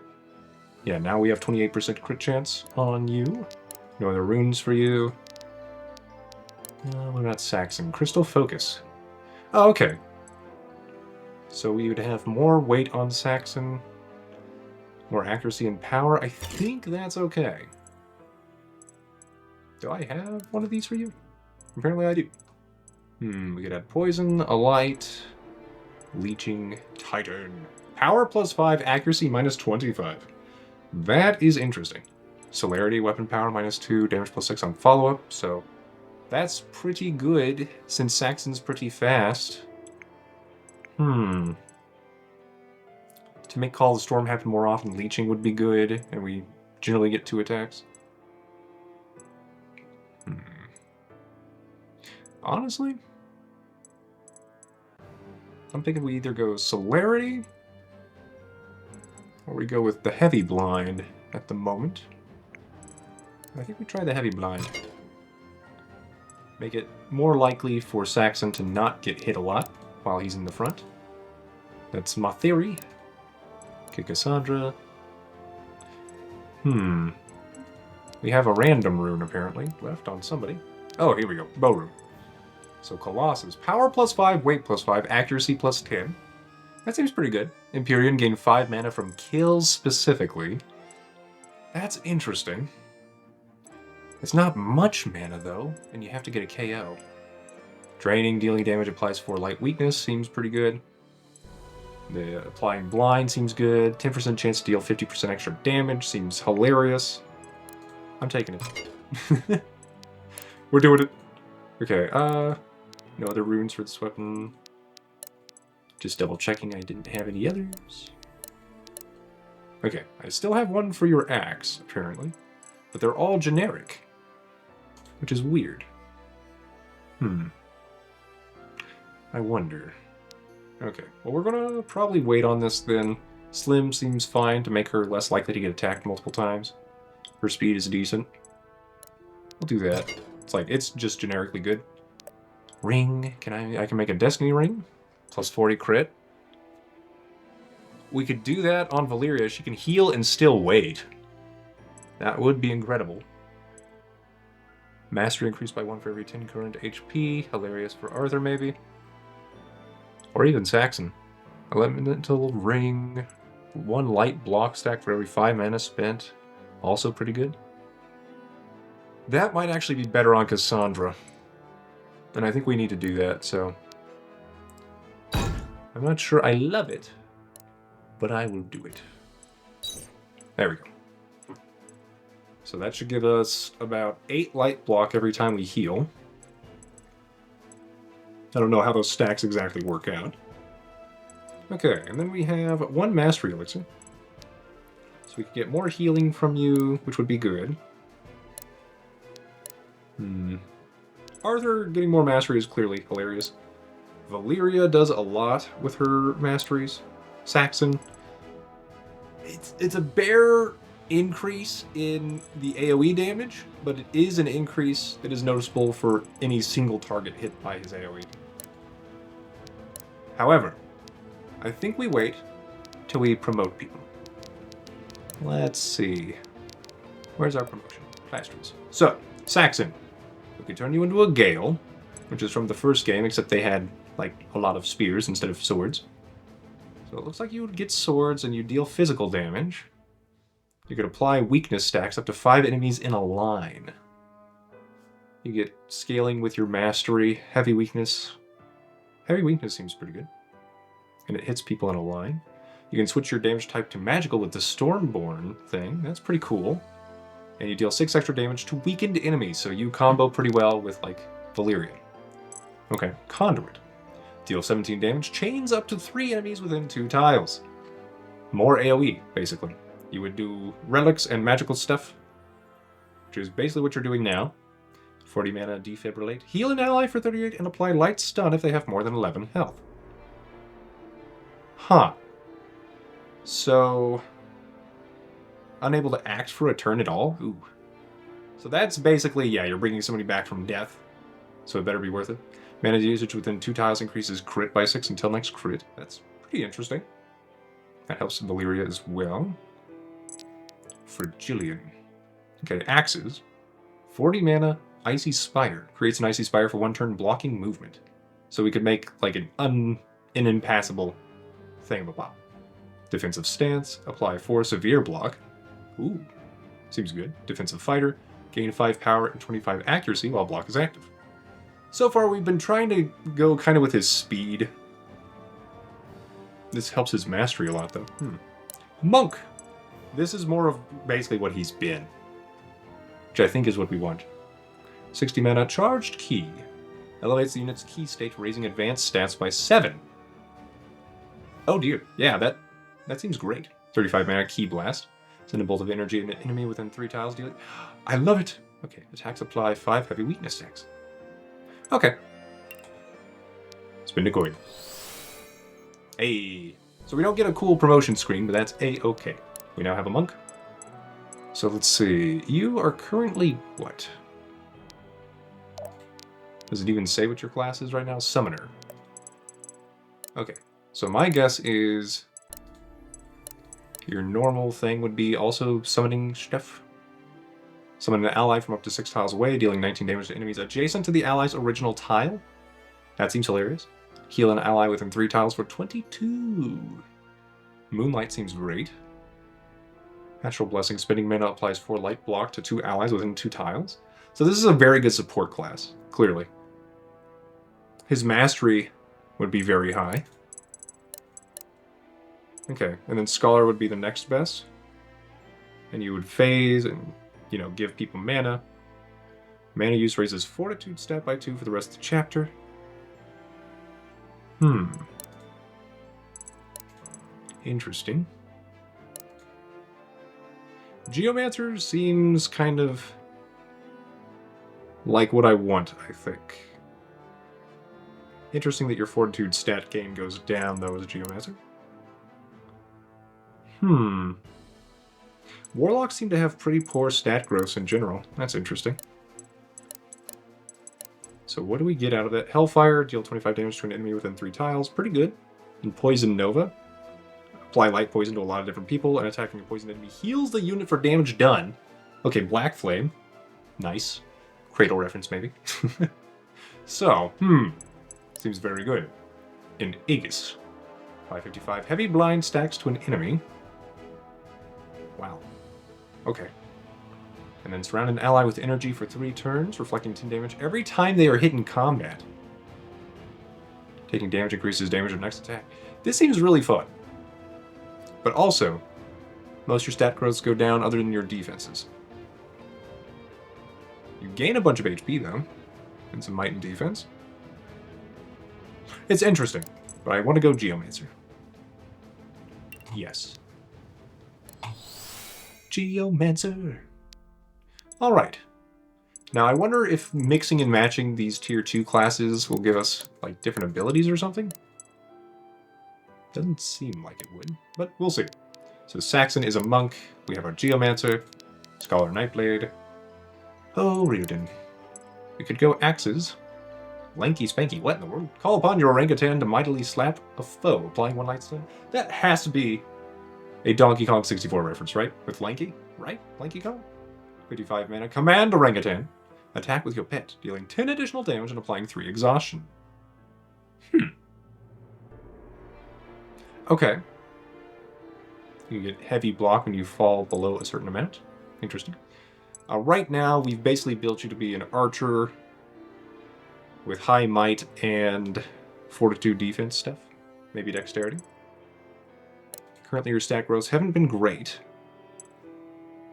Yeah, now we have 28% crit chance on you. No other runes for you. What about Saxon? Crystal Focus. Oh, okay. So we would have more weight on Saxon. More accuracy and power. I think that's okay. Do I have one of these for you? Apparently I do. We could add poison, a light, leeching, titan. Power plus 5, accuracy minus 25. That is interesting. Celerity, weapon power minus 2, damage plus 6 on follow-up, so that's pretty good since Saxon's pretty fast. To make Call of the Storm happen more often, leeching would be good, and we generally get 2 attacks. Honestly, I'm thinking we either go Celerity, or we go with the Heavy Blind at the moment. I think we try the Heavy Blind. Make it more likely for Saxon to not get hit a lot while he's in the front. That's my theory. Okay, Cassandra. We have a random rune, apparently, left on somebody. Oh, here we go. Bow rune. So Colossus. Power plus 5, weight plus 5, accuracy plus 10. That seems pretty good. Empyrean gain 5 mana from kills specifically. That's interesting. It's not much mana, though, and you have to get a KO. Draining, dealing damage applies 4 light weakness. Seems pretty good. The applying blind seems good. 10% chance to deal 50% extra damage. Seems hilarious. I'm taking it. We're doing it. Okay, no other runes for this weapon. Just double checking I didn't have any others. Okay, I still have one for your axe, apparently. But they're all generic. Which is weird. I wonder. Okay, well we're gonna probably wait on this then. Slim seems fine to make her less likely to get attacked multiple times. Her speed is decent. We'll do that. It's like, it's just generically good. Ring, I can make a Destiny ring. Plus 40 crit. We could do that on Valeria. She can heal and still wait. That would be incredible. Mastery increased by 1 for every 10 current HP. Hilarious for Arthur, maybe. Or even Saxon. Elemental ring. 1 light block stack for every 5 mana spent. Also pretty good. That might actually be better on Cassandra. And I think we need to do that, so... I'm not sure I love it, but I will do it. There we go. So that should give us about 8 light block every time we heal. I don't know how those stacks exactly work out. Okay, and then we have 1 mastery elixir. So we can get more healing from you, which would be good. Arthur getting more mastery is clearly hilarious. Valeria does a lot with her masteries. Saxon. It's a bare increase in the AoE damage, but it is an increase that is noticeable for any single target hit by his AoE. However, I think we wait till we promote people. Let's see. Where's our promotion? Masteries. So, Saxon. We can turn you into a Gale, which is from the first game, except they had, like, a lot of spears instead of swords. So it looks like you would get swords and you deal physical damage. You could apply weakness stacks up to 5 enemies in a line. You get scaling with your mastery, heavy weakness. Heavy weakness seems pretty good. And it hits people in a line. You can switch your damage type to magical with the Stormborn thing. That's pretty cool. And you deal 6 extra damage to weakened enemies, so you combo pretty well with, like, Valeria. Okay, Conduit. Deal 17 damage, chains up to 3 enemies within 2 tiles. More AoE, basically. You would do relics and magical stuff, which is basically what you're doing now. 40 mana defibrillate. Heal an ally for 38 and apply light stun if they have more than 11 health. Huh. So... unable to act for a turn at all? Ooh. So that's basically, yeah, you're bringing somebody back from death. So it better be worth it. Mana usage within 2 tiles increases crit by 6 until next crit. That's pretty interesting. That helps Valeria as well. For Jillian. Okay, axes. 40 mana, Icy Spire. Creates an Icy Spire for 1 turn blocking movement. So we could make like an impassable thingamabop. Defensive stance. Apply 4 severe block. Ooh. Seems good. Defensive fighter. Gain 5 power and 25 accuracy while block is active. So far, we've been trying to go kind of with his speed. This helps his mastery a lot, though. Monk! This is more of basically what he's been. Which I think is what we want. 60 mana, charged key. Elevates the unit's key state, raising advanced stats by 7. Oh dear. Yeah, that seems great. 35 mana, key blast. Send a bolt of energy at an enemy within 3 tiles dealing. I love it! Okay, attacks apply 5 heavy weakness stacks. Okay. Spin the coin. Hey. So we don't get a cool promotion screen, but that's A-okay. We now have a monk. So let's see. You are currently what? Does it even say what your class is right now? Summoner. Okay. So my guess is your normal thing would be also summoning stuff. Summon an ally from up to 6 tiles away, dealing 19 damage to enemies adjacent to the ally's original tile. That seems hilarious. Heal an ally within 3 tiles for 22. Moonlight seems great. Natural Blessing. Spending mana applies 4 light block to 2 allies within 2 tiles. So this is a very good support class, clearly. His mastery would be very high. Okay, and then Scholar would be the next best. And you would phase and you know, give people mana. Mana use raises Fortitude stat by 2 for the rest of the chapter. Interesting. Geomancer seems kind of like what I want, I think. Interesting that your Fortitude stat gain goes down, though, as a Geomancer. Warlocks seem to have pretty poor stat growth in general. That's interesting. So what do we get out of that? Hellfire, deal 25 damage to an enemy within 3 tiles. Pretty good. And Poison Nova. Apply light poison to a lot of different people, and attacking a poison enemy heals the unit for damage done. Okay, Black Flame. Nice. Cradle reference, maybe. So, seems very good. And Aegis. 555. Heavy blind stacks to an enemy. Wow. Okay. And then surround an ally with energy for 3 turns, reflecting 10 damage every time they are hit in combat. Taking damage increases damage of next attack. This seems really fun. But also, most of your stat growths go down other than your defenses. You gain a bunch of HP, though, and some might and defense. It's interesting, but I want to go Geomancer. Yes. Geomancer. Alright. Now I wonder if mixing and matching these tier 2 classes will give us, like, different abilities or something? Doesn't seem like it would, but we'll see. So Saxon is a monk, we have our Geomancer, Scholar Nightblade. Oh, Riordan. We could go axes. Lanky Spanky, what in the world? Call upon your orangutan to mightily slap a foe, applying 1 light stun. That has to be a Donkey Kong 64 reference, right? With Lanky, right? Lanky Kong? 55 mana. Command orangutan. Attack with your pet, dealing 10 additional damage and applying 3 exhaustion. Okay. You get heavy block when you fall below a certain amount. Interesting. Right now, we've basically built you to be an archer with high might and fortitude defense stuff. Maybe dexterity. Currently, your stat growths haven't been great.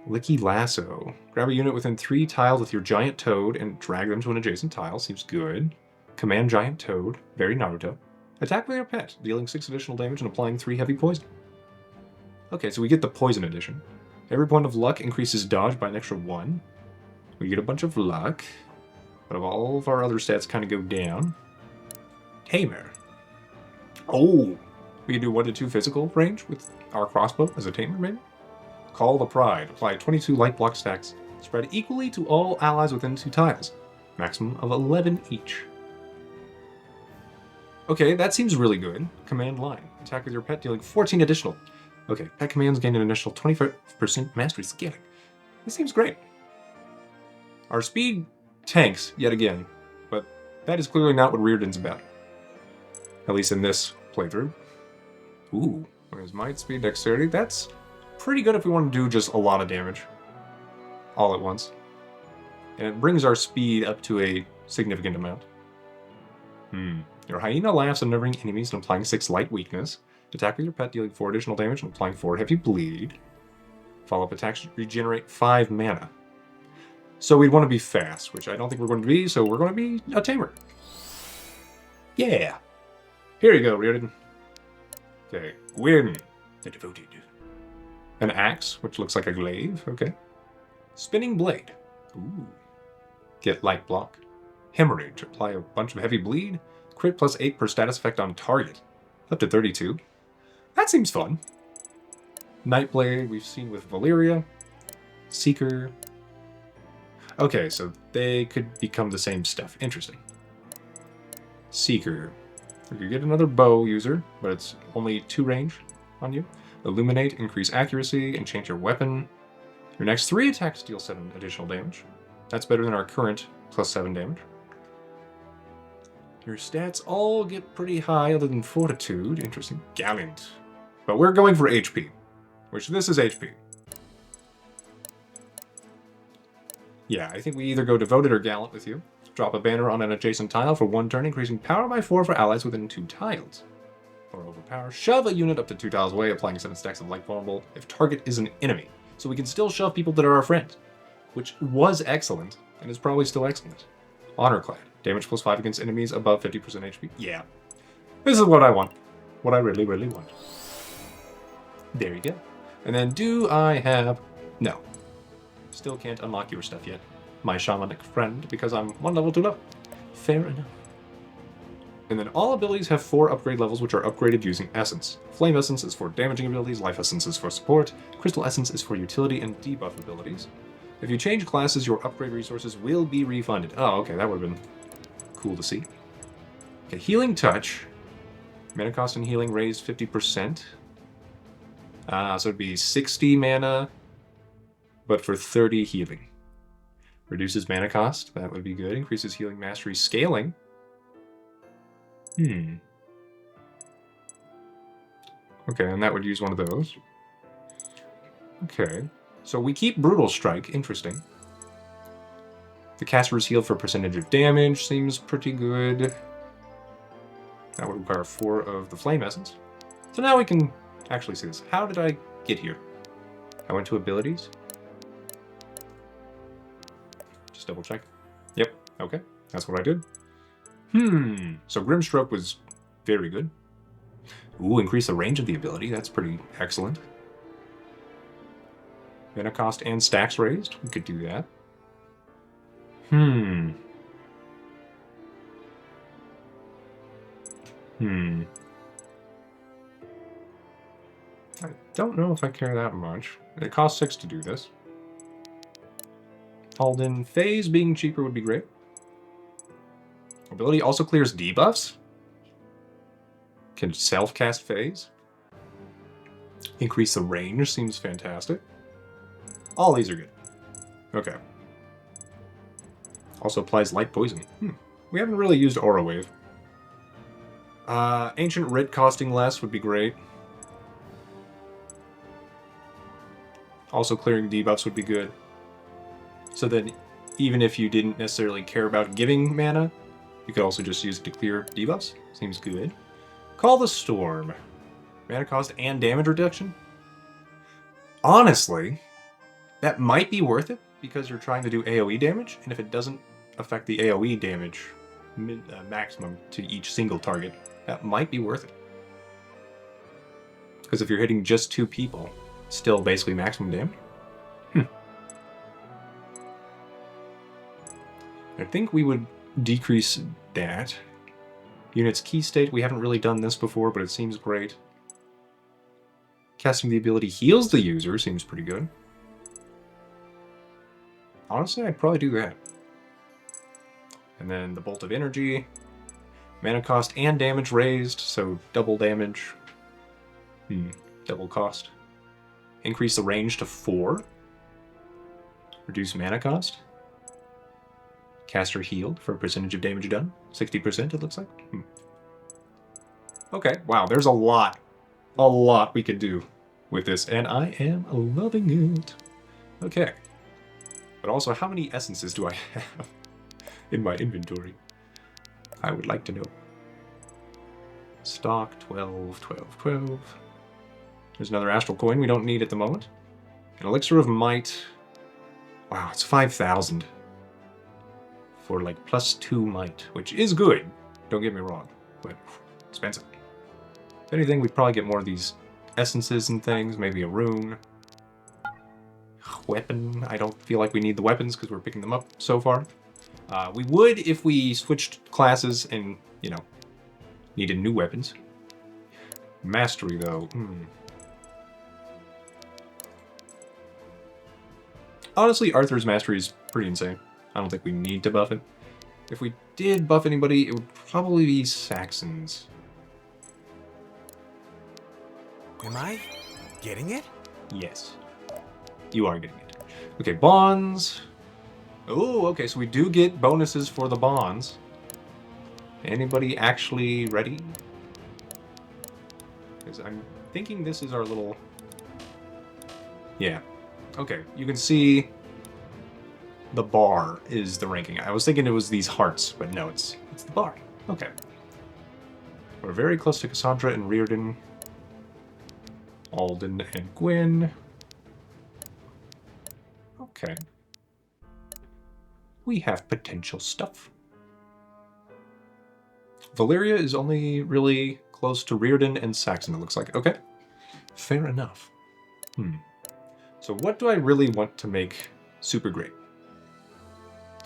Licky Lasso. Grab a unit within 3 tiles with your giant toad and drag them to an adjacent tile. Seems good. Command giant toad. Very Naruto. Attack with your pet, dealing 6 additional damage and applying 3 heavy poison. Okay, so we get the poison edition. Every point of luck increases dodge by an extra 1. We get a bunch of luck, but all of our other stats kind of go down. Tamer. Oh! We can do 1 to 2 physical range with our crossbow as a tamer, maybe? Call the Pride. Apply 22 light block stacks. Spread equally to all allies within 2 tiles. Maximum of 11 each. Okay, that seems really good. Command line. Attack with your pet, dealing 14 additional. Okay, pet commands gain an initial 25% mastery scaling. This seems great. Our speed tanks, yet again, but that is clearly not what Riordan's about. At least in this playthrough. Ooh, where's might, speed, dexterity? That's pretty good if we want to do just a lot of damage. All at once. And it brings our speed up to a significant amount. Your hyena laughs, unnerving enemies and applying 6 light weakness. Attack with your pet, dealing 4 additional damage and applying 4 heavy bleed. Follow-up attacks regenerate 5 mana. So we'd want to be fast, which I don't think we're going to be, so we're going to be a tamer. Yeah. Here you go, Riordan. Okay, Gwyn, the devoted. An axe, which looks like a glaive. Okay. Spinning blade. Ooh. Get light block. Hemorrhage. Apply a bunch of heavy bleed. Crit plus 8 per status effect on target. Up to 32. That seems fun. Nightblade, we've seen with Valeria. Seeker. Okay, so they could become the same stuff. Interesting. Seeker. We could get another bow user, but it's only 2 range on you. Illuminate, increase accuracy, and change your weapon. Your next 3 attacks deal 7 additional damage. That's better than our current plus 7 damage. Your stats all get pretty high other than fortitude. Interesting. Gallant. But we're going for HP, which this is HP. Yeah, I think we either go devoted or gallant with you. Drop a banner on an adjacent tile for 1 turn, increasing power by 4 for allies within 2 tiles. Or overpower. Shove a unit up to 2 tiles away, applying 7 stacks of light vulnerable if target is an enemy. So we can still shove people that are our friends. which was excellent, and is probably still excellent. Honor Clad. Damage plus 5 against enemies above 50% HP. Yeah. This is what I want. What I really, really want. There you go. And then do I have... No. Still can't unlock your stuff yet. My shamanic friend, because I'm 1 level too low. Fair enough. And then all abilities have 4 upgrade levels, which are upgraded using Essence. Flame Essence is for damaging abilities, Life Essence is for support, Crystal Essence is for utility and debuff abilities. If you change classes, your upgrade resources will be refunded. Oh, okay, that would have been cool to see. Okay, Healing Touch. Mana cost and healing raised 50%. So it'd be 60 mana, but for 30 healing. Reduces mana cost, that would be good. Increases healing mastery scaling. Okay, and that would use one of those. Okay, so we keep Brutal Strike, interesting. The caster is healed for percentage of damage, seems pretty good. That would require 4 of the Flame Essence. So now we can actually see this. How did I get here? I went to abilities. Just double check. Yep, okay, that's what I did. So Grimstroke was very good. Ooh, increase the range of the ability. That's pretty excellent. Mana cost and stacks raised. We could do that. I don't know if I care that much. It costs 6 to do this. Alden Phase being cheaper would be great. Ability also clears debuffs. Can self-cast Phase. Increase the range seems fantastic. All these are good. Okay. Also applies light poison. We haven't really used Aura Wave. Ancient Writ costing less would be great. Also clearing debuffs would be good. So then, even if you didn't necessarily care about giving mana, you could also just use it to clear debuffs. Seems good. Call the Storm. Mana cost and damage reduction? Honestly, that might be worth it because you're trying to do AoE damage, and if it doesn't affect the AoE damage maximum to each single target, that might be worth it. Because if you're hitting just 2 people, still basically maximum damage. I think we would decrease that. Unit's key state, we haven't really done this before, but it seems great. Casting the ability heals the user seems pretty good. Honestly, I'd probably do that. And then the Bolt of Energy. Mana cost and damage raised, so double damage. Double cost. Increase the range to 4. Reduce mana cost. Caster healed for a percentage of damage done. 60% it looks like. Okay, wow, there's a lot we could do with this, and I am loving it. Okay. But also, how many essences do I have in my inventory? I would like to know. Stock, 12, 12, 12. There's another astral coin we don't need at the moment. An elixir of might. Wow, it's 5,000. For like +2 might, which is good. Don't get me wrong, but expensive. If anything, we'd probably get more of these essences and things. Maybe a rune. Weapon. I don't feel like we need the weapons because we're picking them up so far. We would if we switched classes and, you know, needed new weapons. Mastery, though. Honestly, Arthur's mastery is pretty insane. I don't think we need to buff it. If we did buff anybody, it would probably be Saxons. Am I getting it? Yes. You are getting it. Okay, bonds. Oh, okay, so we do get bonuses for the bonds. Anybody actually ready? Because I'm thinking this is our little... Yeah. Okay, you can see the bar is the ranking. I was thinking it was these hearts, but no, it's the bar. Okay. We're very close to Cassandra and Reardon. Alden and Gwyn. Okay. we have potential stuff. Valyria is only really close to Rearden and Saxon, it looks like. Okay, fair enough. So what do I really want to make super great?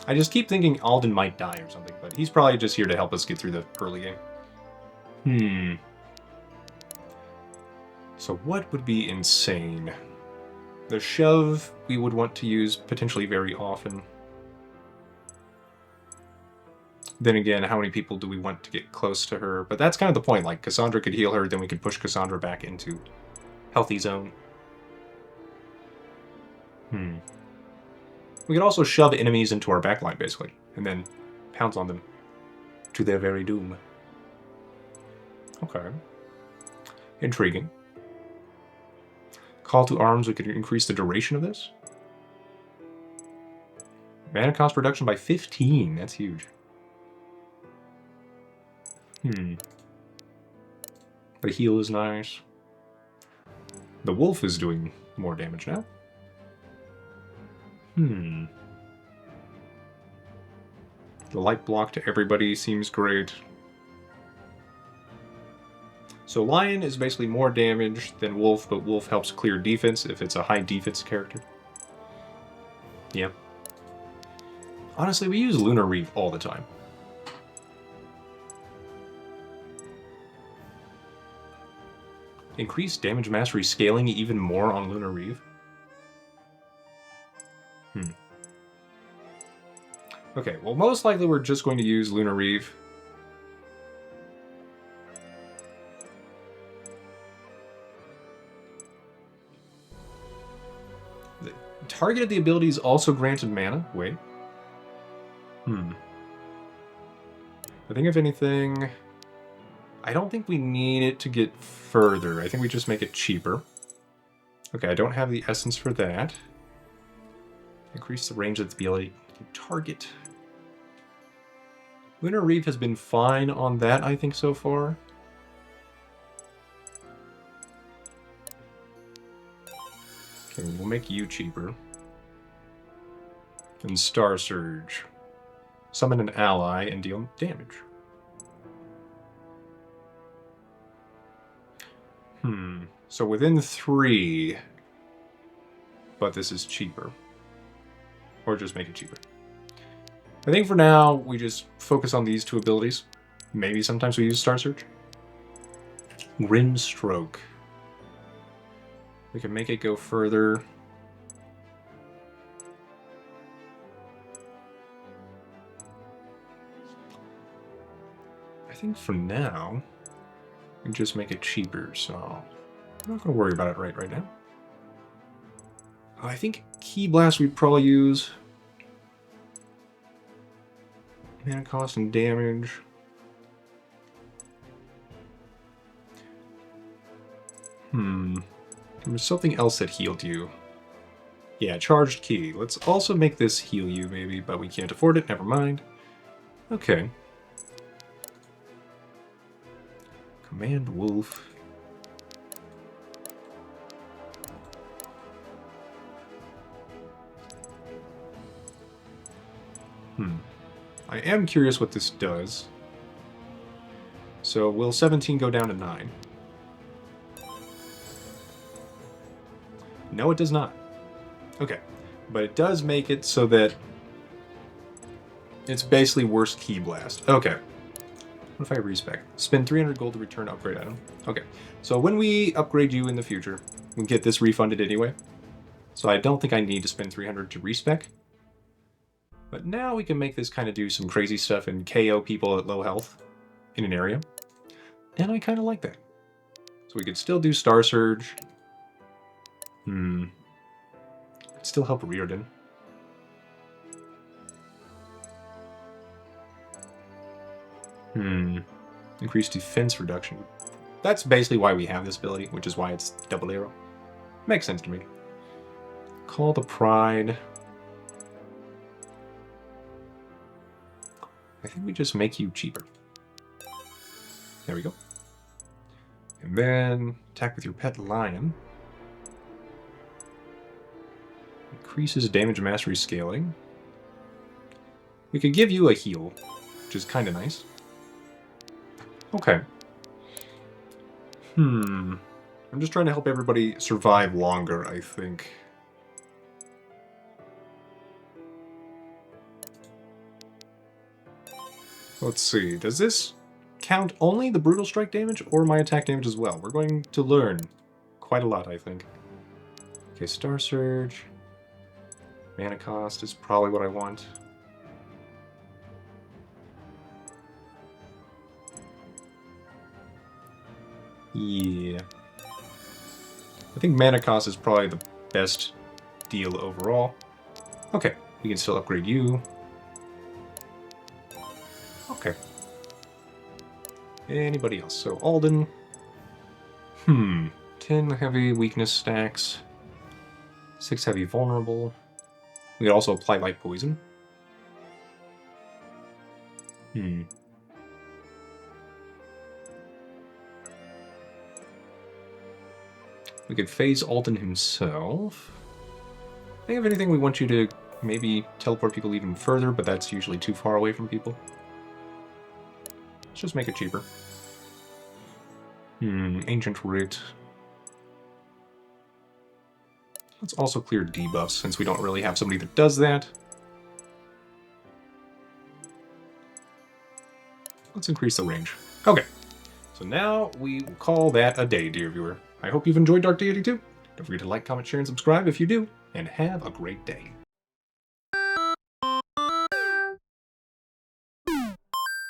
I just keep thinking Alden might die or something, but he's probably just here to help us get through the early game. So what would be insane? The shove we would want to use potentially very often. Then again, how many people do we want to get close to her? But that's kind of the point. Like, Cassandra could heal her, then we could push Cassandra back into healthy zone. We could also shove enemies into our backline, basically, and then pounce on them to their very doom. Okay. Intriguing. Call to arms, we could increase the duration of this. Mana cost reduction by 15, that's huge. The heal is nice. The wolf is doing more damage now. The light block to everybody seems great. So Lion is basically more damage than Wolf, but Wolf helps clear defense if it's a high defense character. Yeah. Honestly, we use Lunar Reeve all the time. Increase damage mastery scaling even more on Lunar Reeve. Okay, well, most likely we're just going to use Lunar Reeve. The target of the ability is also granted mana. Wait. I think if anything, I don't think we need it to get further. I think we just make it cheaper. Okay, I don't have the essence for that. Increase the range of the ability to target. Lunar Reeve has been fine on that, I think, so far. Okay, we'll make you cheaper. And Star Surge. Summon an ally and deal damage. So within 3, but this is cheaper. Or just make it cheaper. I think for now, we just focus on these 2 abilities. Maybe sometimes we use Star Surge. Rim Stroke. We can make it go further. I think for now, we can just make it cheaper, so I'm not going to worry about it right now. I think Key Blast we'd probably use. Mana cost and damage. There was something else that healed you. Yeah, Charged Key. Let's also make this heal you, maybe, but we can't afford it. Never mind. Okay. Command Wolf. I am curious what this does. So will 17 go down to 9? No, it does not. Okay. But it does make it so that it's basically worse Key Blast. Okay. What if I respec? Spend 300 gold to return upgrade item. Okay. So when we upgrade you in the future, we get this refunded anyway. So I don't think I need to spend 300 to respec. But now we can make this kind of do some crazy stuff and KO people at low health in an area. And I kind of like that. So we could still do Star Surge. It'd still help Rearden. Increased defense reduction. That's basically why we have this ability, which is why it's double arrow. Makes sense to me. Call the Pride. I think we just make you cheaper. There we go. And then attack with your pet lion. Increases damage mastery scaling. We could give you a heal, which is kind of nice. Okay. I'm just trying to help everybody survive longer, I think. Let's see, does this count only the brutal strike damage or my attack damage as well? We're going to learn quite a lot, I think. Okay, Star Surge. Mana cost is probably what I want. Yeah. I think mana cost is probably the best deal overall. Okay, we can still upgrade you. Okay. Anybody else? So Alden. 10 heavy weakness stacks. 6 heavy vulnerable. We could also apply light poison. We could phase Alden himself. Think of anything we want you to maybe teleport people even further, but that's usually too far away from people. Let's just make it cheaper. Ancient Root. Let's also clear debuffs, since we don't really have somebody that does that. Let's increase the range. Okay. So now we will call that a day, dear viewer. I hope you've enjoyed Dark Deity 2. Don't forget to like, comment, share, and subscribe if you do, and have a great day.